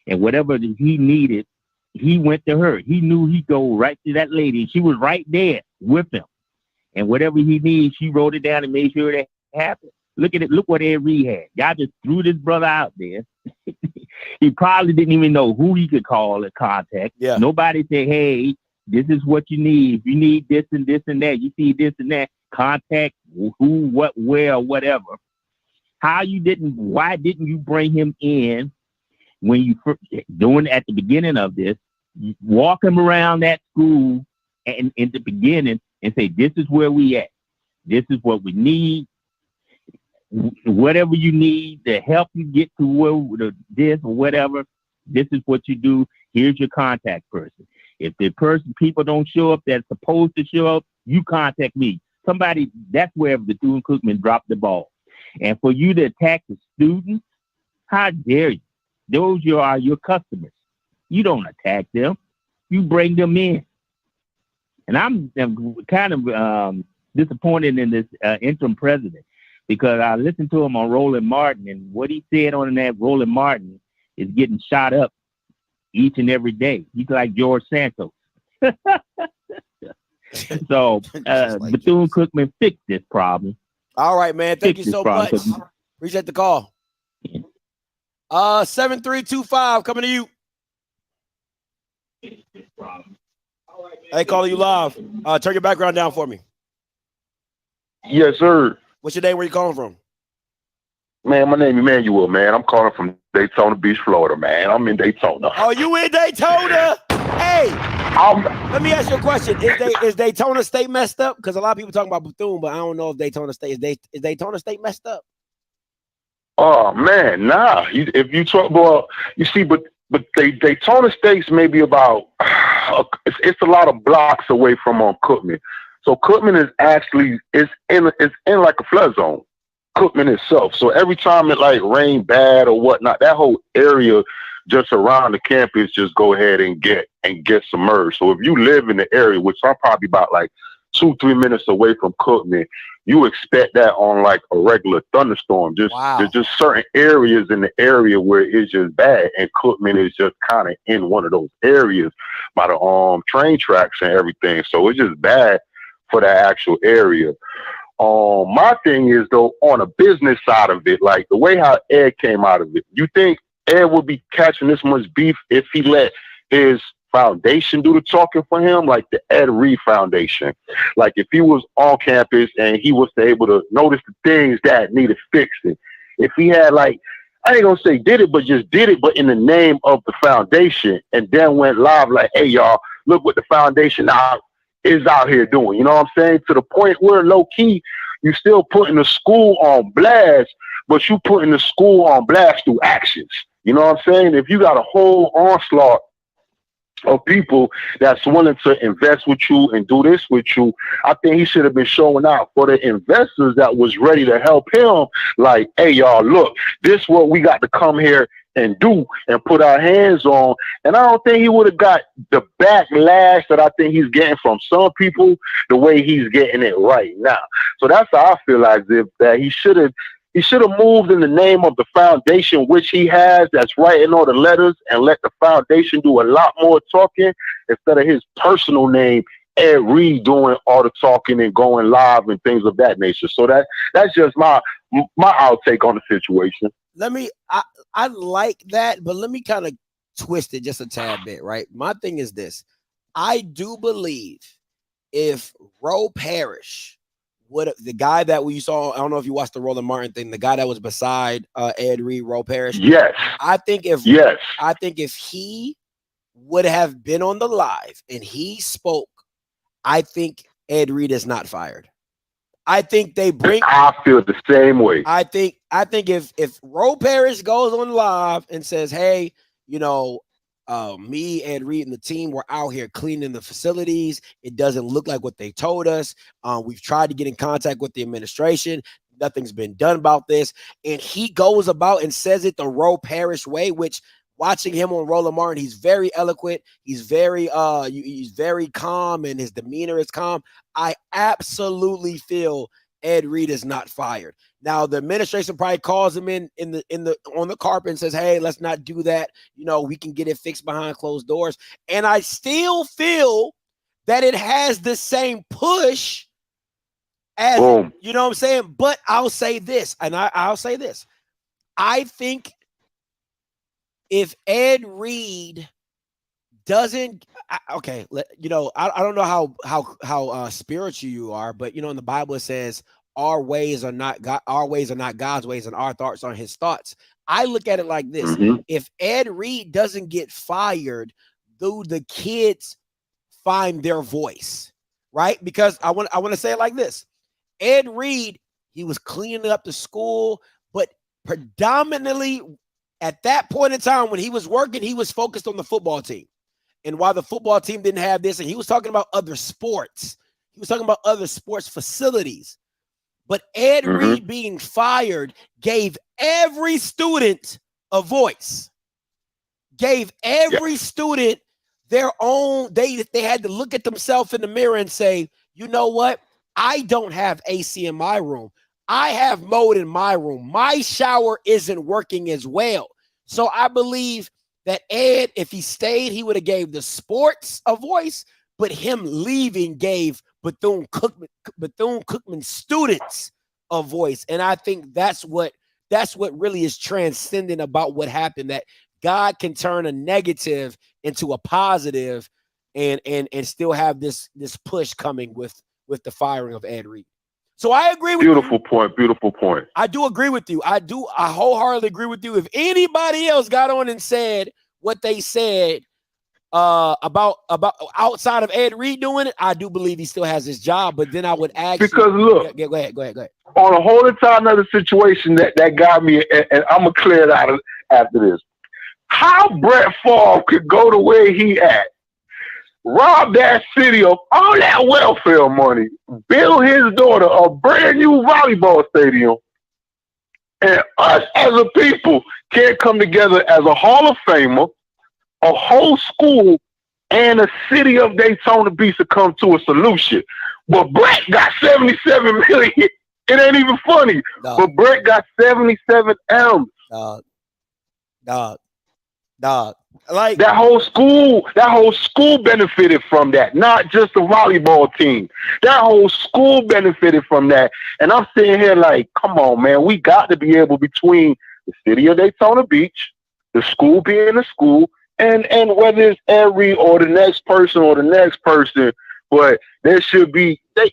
[SPEAKER 17] and whatever he needed, he went to her. He knew he'd go right to that lady. She was right there with him. And whatever he needed, she wrote it down and made sure that happened. Look at it. Look what Ed Reed had. Y'all just threw this brother out there. He probably didn't even know who he could call or contact. Yeah. Nobody said, hey, this is what you need. If you need this and that, you see this and that, contact who, what, where, whatever. Why didn't you bring him in when you doing at the beginning of this, walk him around that school and in the beginning and say, this is where we at. This is what we need. Whatever you need to help you get to where this or whatever, this is what you do. Here's your contact person. If the people don't show up that's supposed to show up, you contact me. That's where Bethune-Cookman dropped the ball. And for you to attack the students, how dare you? Those are your customers. You don't attack them. You bring them in. And I'm kind of disappointed in this interim president because I listened to him on Roland Martin, and what he said on that Roland Martin is getting shot up each and every day. He's like George Santos. So Bethune-Cookman fixed this problem.
[SPEAKER 5] All right, man. Thank you so much. Appreciate the call. 7325 coming to you. Hey, calling you live. Turn your background down for me.
[SPEAKER 18] Yes, sir.
[SPEAKER 5] What's your name? Where you calling from?
[SPEAKER 18] Man, my name is Emmanuel, man. I'm calling from Daytona Beach, Florida, man. I'm in Daytona.
[SPEAKER 5] Oh, you in Daytona? Hey, let me ask you a question. Is Daytona State messed up? Because a lot of people talking about Bethune, but I don't know if Daytona State is Daytona State messed up.
[SPEAKER 18] Oh man, nah. If you talk about, you see, but Daytona State's maybe about it's a lot of blocks away from Cookman. So Cookman is actually it's in like a flood zone. Cookman itself. So every time it like rain bad or whatnot, that whole area just around the campus just go ahead and get submerged. So if you live in the area, which I'm probably about like 2-3 minutes away from Cookman, you expect that on like a regular thunderstorm. There's just certain areas in the area where it's just bad, and Cookman is just kind of in one of those areas by the train tracks and everything. So it's just bad for that actual area. My thing is though, on a business side of it, like the way how Ed came out of it, you think Ed would be catching this much beef if he let his foundation do the talking for him, like the Ed Reed Foundation? Like if he was on campus and he was able to notice the things that needed fixing, if he had like, I ain't gonna say did it, but just did it, but in the name of the foundation, and then went live like, hey y'all, look what the foundation now is out here doing. You know what I'm saying? To the point where low key, you still putting the school on blast, but you putting the school on blast through actions. You know what I'm saying? If you got a whole onslaught of people that's willing to invest with you and do this with you, I think he should have been showing out for the investors that was ready to help him. Like, hey, y'all, look, this is what we got to come here and do and put our hands on. And I don't think he would have got the backlash that I think he's getting from some people the way he's getting it right now. So that's how I feel as if that he should have moved in the name of the foundation, which he has, that's writing all the letters, and let the foundation do a lot more talking instead of his personal name, Ed Reed, doing all the talking and going live and things of that nature. So that's just my outtake on the situation.
[SPEAKER 5] I like that, but let me kind of twist it just a tad bit, right? My thing is this. I do believe if Roe Parrish, the guy that we saw, I don't know if you watched the Roland Martin thing, the guy that was beside Ed Reed, Roe Parrish.
[SPEAKER 18] Yes.
[SPEAKER 5] I think if he would have been on the live and he spoke, I think Ed Reed is not fired. I think they bring.
[SPEAKER 18] I feel the same way.
[SPEAKER 5] I think if Roe Parrish goes on live and says, "Hey, you know, me, Ed Reed, and the team were out here cleaning the facilities. It doesn't look like what they told us. We've tried to get in contact with the administration. Nothing's been done about this." And he goes about and says it the Roe Parrish way, which, watching him on Roland Martin, he's very eloquent. He's very calm, and his demeanor is calm. I absolutely feel Ed Reed is not fired. Now the administration probably calls him on the carpet and says, "Hey, let's not do that. You know, we can get it fixed behind closed doors." And I still feel that it has the same push as, you know what I'm saying? But I'll say this, and I'll say this. I think if Ed Reed doesn't, okay, you know, I don't know how spiritual you are, but you know, in the Bible it says our ways are not God's ways, and our thoughts are his thoughts. I look at it like this: if Ed Reed doesn't get fired, do the kids find their voice, right? Because I want to say it like this: Ed Reed, he was cleaning up the school, but predominantly at that point in time when he was working, he was focused on the football team. And while the football team didn't have this, and he was talking about other sports, he was talking about other sports facilities. But Ed Reed being fired gave every student a voice, gave every student their own. They had to look at themselves in the mirror and say, you know what? I don't have AC in my room. I have mold in my room. My shower isn't working as well. So I believe that Ed, if he stayed, he would have gave the sports a voice, but him leaving gave Bethune-Cookman students a voice. And I think that's what really is transcendent about what happened, that God can turn a negative into a positive and still have this push coming with the firing of Ed Reed. So I agree with you. Beautiful point. I do agree with you. I wholeheartedly agree with you. If anybody else got on and said what they said about outside of Ed Reed doing it, I do believe he still has his job. But then I would ask
[SPEAKER 18] because look,
[SPEAKER 5] go ahead.
[SPEAKER 18] On a whole entire another situation that got me, and I'm gonna clear it out after this. How Brett Favre could go the way he at, rob that city of all that welfare money, build his daughter a brand new volleyball stadium, and us as a people can't come together as a Hall of Famer, a whole school, and a city of Daytona Beach to come to a solution. But Brett got 77 million. It ain't even funny. No. But Brett got 77 M's.
[SPEAKER 5] Dog. Like
[SPEAKER 18] that whole school benefited from that, not just the volleyball team. That whole school benefited from that. And I'm sitting here like, come on, man, we got to be able, between the city of Daytona Beach, the school being a school, and whether it's Emory or the next person, but there should be, they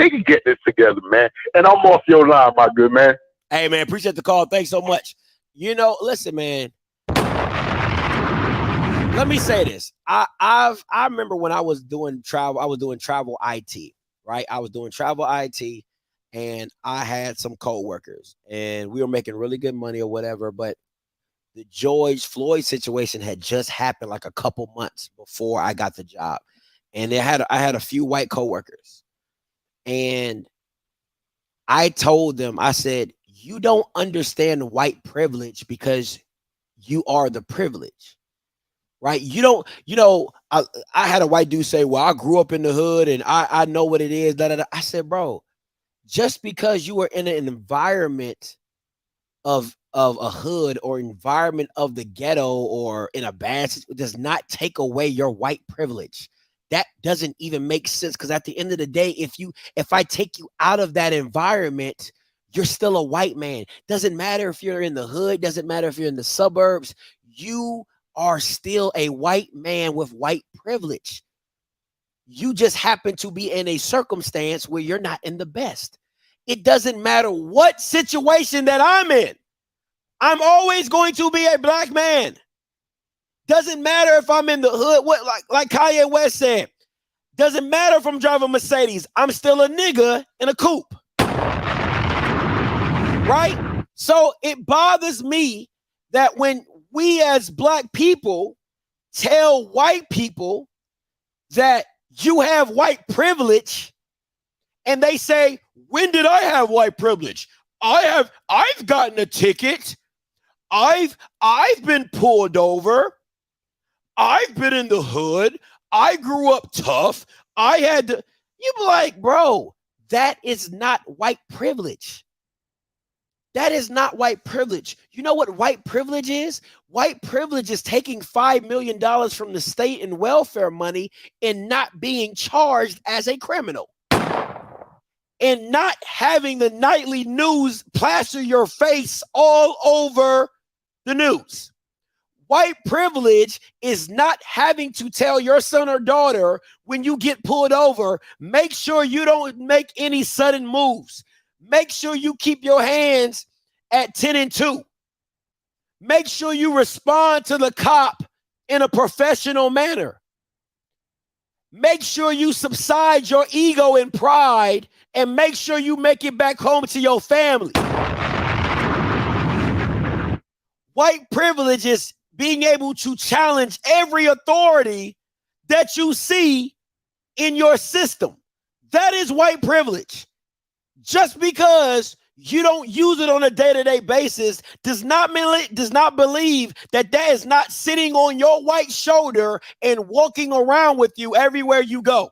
[SPEAKER 18] can get this together, man. And I'm off your line, my good man.
[SPEAKER 5] Hey, man, appreciate the call. Thanks so much. You know, listen, man. Let me say this. I remember when I was doing travel IT, right? I was doing travel IT, and I had some coworkers, and we were making really good money or whatever, but the George Floyd situation had just happened like a couple months before I got the job. And I had a few white coworkers, and I told them, I said, you don't understand white privilege because you are the privilege. Right? You don't, I had a white dude say, well, I grew up in the hood and I know what it is. Da, da, da. I said, bro, just because you were in an environment of a hood or environment of the ghetto or in a bad situation does not take away your white privilege. That doesn't even make sense, because at the end of the day, if I take you out of that environment, you're still a white man. Doesn't matter if you're in the hood, doesn't matter if you're in the suburbs, you are still a white man with white privilege. You just happen to be in a circumstance where you're not in the best. It doesn't matter what situation that I'm in. I'm always going to be a black man. Doesn't matter if I'm in the hood. Like Kanye West said, doesn't matter if I'm driving Mercedes. I'm still a nigga in a coupe. Right? So it bothers me that when we as black people tell white people that you have white privilege, and they say, when did I have white privilege? I've gotten a ticket. I've been pulled over. I've been in the hood. I grew up tough. You be like, bro, that is not white privilege. That is not white privilege. You know what white privilege is? White privilege is taking $5 million from the state in welfare money and not being charged as a criminal. And not having the nightly news plaster your face all over the news. White privilege is not having to tell your son or daughter when you get pulled over, make sure you don't make any sudden moves. Make sure you keep your hands at 10 and 2. Make sure you respond to the cop in a professional manner. Make sure you subside your ego and pride, and make sure you make it back home to your family. White privilege is being able to challenge every authority that you see in your system. That is white privilege. Just because you don't use it on a day-to-day basis does not believe that is not sitting on your white shoulder and walking around with you everywhere you go.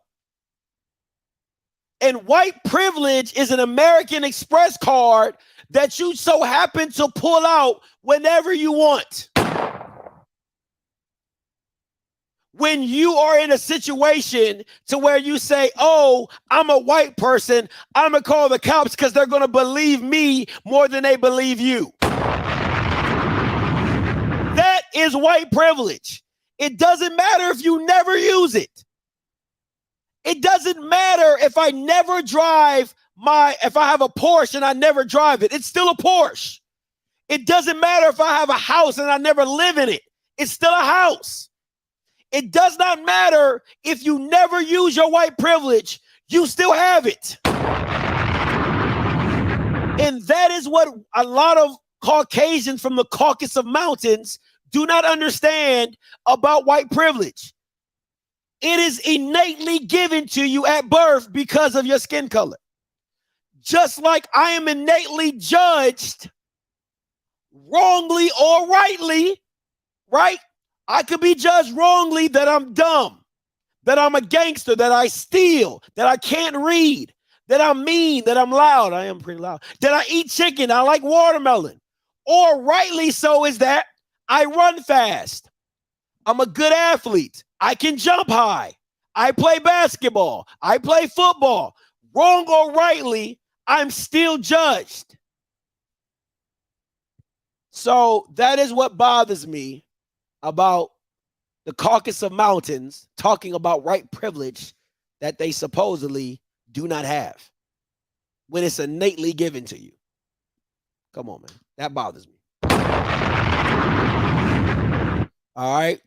[SPEAKER 5] And white privilege is an American Express card that you so happen to pull out whenever you want. When you are in a situation to where you say, oh, I'm a white person, I'm going to call the cops because they're going to believe me more than they believe you. That is white privilege. It doesn't matter if you never use it. It doesn't matter if I never drive if I have a Porsche and I never drive it. It's still a Porsche. It doesn't matter if I have a house and I never live in it. It's still a house. It does not matter if you never use your white privilege, you still have it. And that is what a lot of Caucasians from the Caucasus Mountains do not understand about white privilege. It is innately given to you at birth because of your skin color. Just like I am innately judged wrongly or rightly, right? I could be judged wrongly that I'm dumb, that I'm a gangster, that I steal, that I can't read, that I'm mean, that I'm loud. I am pretty loud. That I eat chicken, I like watermelon. Or rightly so is that I run fast. I'm a good athlete. I can jump high. I play basketball. I play football. Wrong or rightly, I'm still judged. So that is what bothers me about the Caucasus of Mountains talking about white privilege that they supposedly do not have when it's innately given to you. Come on, man. That bothers me. All right.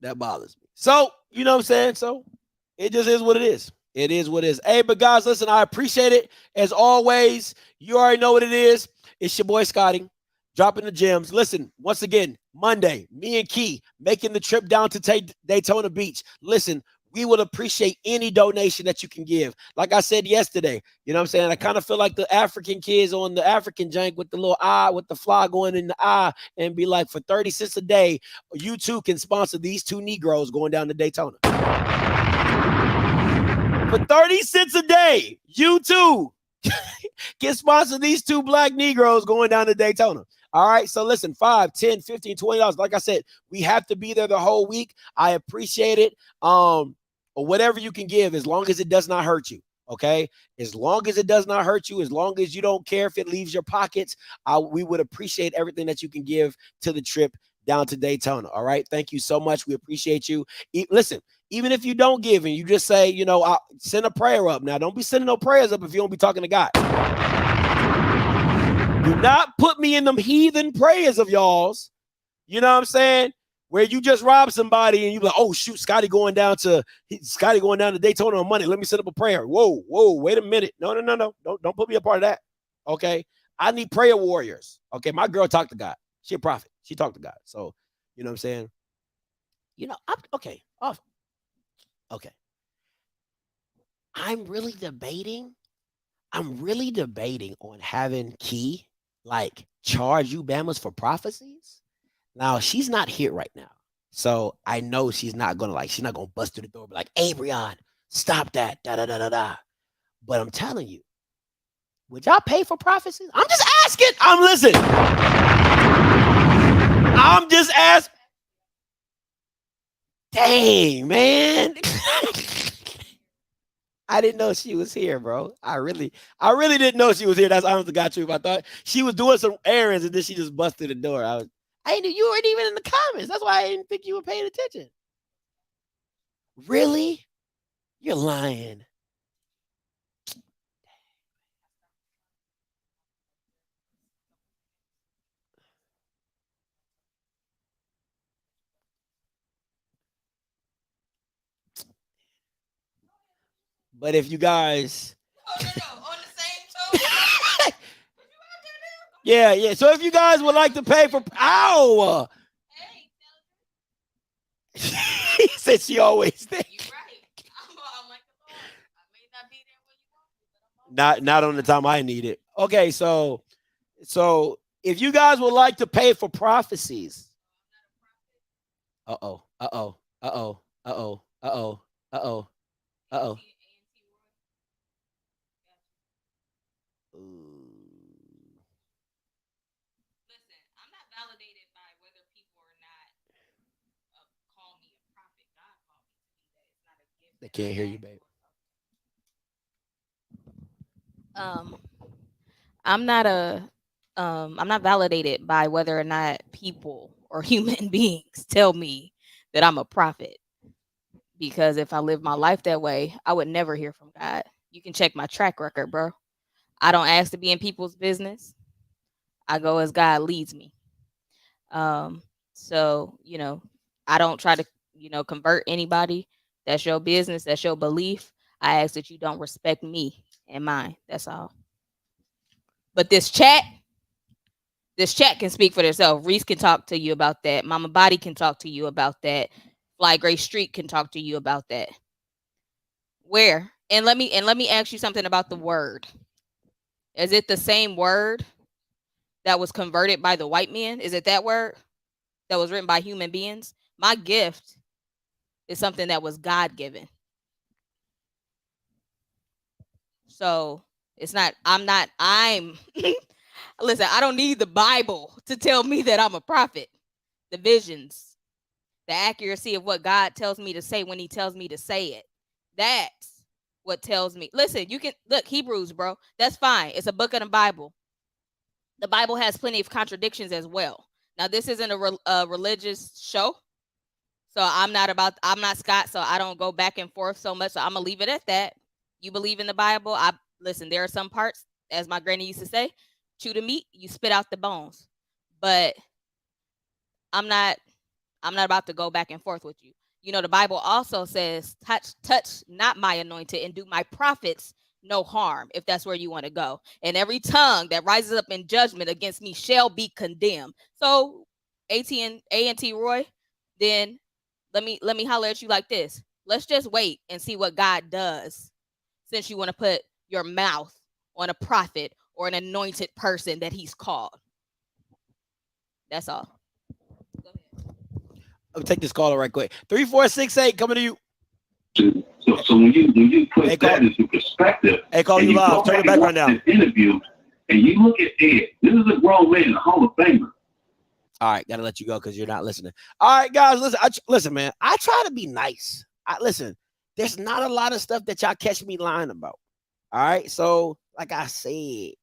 [SPEAKER 5] That bothers me. So, you know what I'm saying? So it just is what it is. It is what it is. Hey, but guys, listen, I appreciate it. As always, you already know what it is. It's your boy Scotty, dropping the gems. Listen, once again, Monday, me and Key making the trip down to Daytona Beach. Listen, we would appreciate any donation that you can give. Like I said yesterday, you know what I'm saying? I kind of feel like the African kids on the African jank with the little eye, with the fly going in the eye, and be like, for 30 cents a day, you too can sponsor these two Negroes going down to Daytona. For 30 cents a day, you too can sponsor these two black Negroes going down to Daytona. All right. So listen, $5, $10, $15, $20. Like I said, we have to be there the whole week. I appreciate it. Or whatever you can give, as long as it does not hurt you. Okay. As long as it does not hurt you, as long as you don't care if it leaves your pockets, we would appreciate everything that you can give to the trip down to Daytona. All right. Thank you so much. We appreciate you. Listen, even if you don't give and you just say, you know, I'll send a prayer up. Now, don't be sending no prayers up if you don't be talking to God. Do not put me in them heathen prayers of y'all's. You know what I'm saying? Where you just rob somebody and you like, oh shoot, Scotty going down to Daytona on Monday. Let me set up a prayer. Whoa, wait a minute. No. Don't put me a part of that. Okay. I need prayer warriors. Okay. My girl talked to God. She a prophet. She talked to God. So, you know what I'm saying? You know, okay. Okay. I'm really debating on having Key like charge you Bamas for prophecies. Now, she's not here right now. So I know she's not going to bust through the door and be like, hey, Brian, stop that. Da. But I'm telling you, would y'all pay for prophecies? I'm just asking. I'm just asking. Dang, man. I didn't know she was here, bro. I really didn't know she was here. That's honest to God truth. I thought she was doing some errands and then she just busted the door. I knew you weren't even in the comments. That's why I didn't think you were paying attention. Really? You're lying. But if you guys on the same show. Yeah. So if you guys would like to pay for he said she always there. You're right. I'm like the Lord. I may not be there when you want me, but not on the time I need it. Okay, so if you guys would like to pay for prophecies. Uh-oh. They can't hear you, babe.
[SPEAKER 19] I'm not validated by whether or not people or human beings tell me that I'm a prophet. Because if I live my life that way, I would never hear from God. You can check my track record, bro. I don't ask to be in people's business. I go as God leads me. So, you know, I don't try to, convert anybody. That's your business. That's your belief. I ask that you don't respect me and mine. That's all. But this chat can speak for itself. Reese can talk to you about that. Mama Body can talk to you about that. Fly Gray Street can talk to you about that. Where? And let me ask you something about the word. Is it the same word that was converted by the white man? Is it that word that was written by human beings? My gift is something that was God-given. So it's not, listen, I don't need the Bible to tell me that I'm a prophet. The visions, The accuracy of what God tells me to say when he tells me to say it. That's what tells me. Listen, you can look Hebrews, bro. That's fine. It's a book of the Bible. The Bible has plenty of contradictions as well. Now, this isn't a religious show. So I'm not Scott, so I don't go back and forth so much. So I'm gonna leave it at that. You believe in the Bible. Listen, there are some parts, as my granny used to say, chew the meat, you spit out the bones. But I'm not about to go back and forth with you. You know, the Bible also says, touch not my anointed and do my prophets no harm, if that's where you want to go. And every tongue that rises up in judgment against me shall be condemned. So A&T Roy, then let me holler at you like this. Let's just wait and see what God does, since you want to put your mouth on a prophet or an anointed person that he's called. That's all.
[SPEAKER 5] I'll take this caller right quick. 3468 coming to you.
[SPEAKER 16] So when you put that into perspective,
[SPEAKER 5] hey, call you live. Turn it back right now.
[SPEAKER 16] Interview, and you look at Ed. This is a grown man, a Hall of Famer.
[SPEAKER 5] All right, gotta let you go because you're not listening. All right, guys, listen. Listen, man. I try to be nice. Listen. There's not a lot of stuff that y'all catch me lying about. All right, so like I said,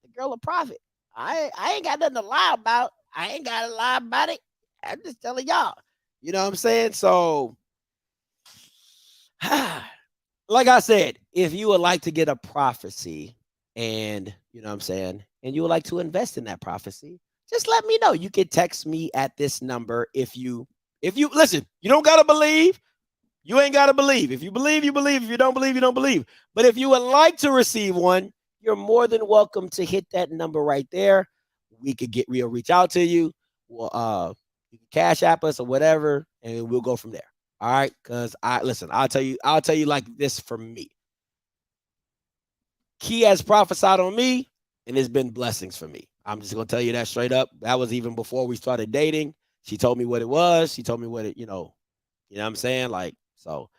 [SPEAKER 5] the girl a prophet. I ain't got nothing to lie about. I ain't got to lie about it. I'm just telling y'all. You know what I'm saying? So, like I said, if you would like to get a prophecy, and you know what I'm saying, and you would like to invest in that prophecy, just let me know. You can text me at this number. If you listen, you don't gotta believe. You ain't gotta believe. If you believe, you believe. If you don't believe, you don't believe. But if you would like to receive one, you're more than welcome to hit that number right there. We'll reach out to you. Well, you can cash app us or whatever, and we'll go from there. All right. Because I'll tell you like this for me. Key has prophesied on me, and it's been blessings for me. I'm just gonna tell you that straight up. That was even before we started dating. She told me what it was. She told me what it, you know what I'm saying? Like, so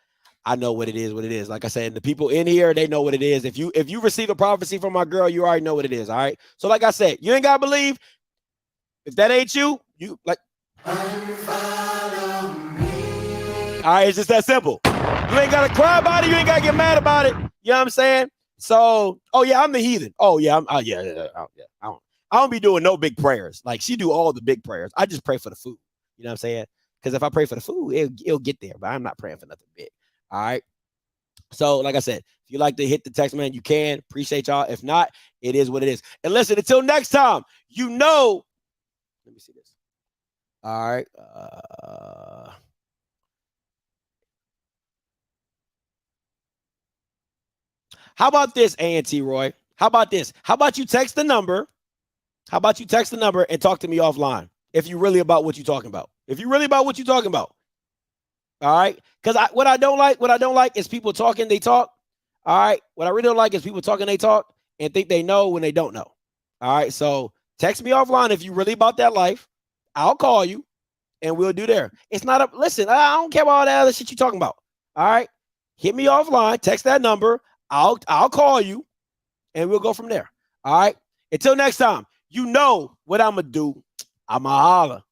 [SPEAKER 5] I know what it is. Like I said, the people in here, they know what it is. If you receive a prophecy from my girl, you already know what it is. All right. So like I said, you ain't gotta believe. If that ain't you like. All right, it's just that simple. You ain't gotta cry about it. You ain't gotta get mad about it. You know what I'm saying? So, oh yeah, I'm the heathen. Oh yeah, I don't be doing no big prayers. Like she do all the big prayers. I just pray for the food. You know what I'm saying? Because if I pray for the food, it'll get there. But I'm not praying for nothing big. All right. So, like I said, if you like to hit the text, man, you can. Appreciate y'all. If not, it is what it is. And listen, until next time, let me see this. All right. How about this, A&T Roy? How about this? How about you text the number? How about you text the number and talk to me offline if you're really about what you're talking about? If you're really about what you're talking about. All right? Because what I don't like is people talking, they talk. All right? What I really don't like is people talking, they talk and think they know when they don't know. All right? So text me offline if you're really about that life. I'll call you and we'll do there. It's not listen, I don't care about all that other shit you're talking about. All right? Hit me offline, text that number. I'll call you and we'll go from there. All right. Until next time, you know what I'm going to do. I'm going to holler.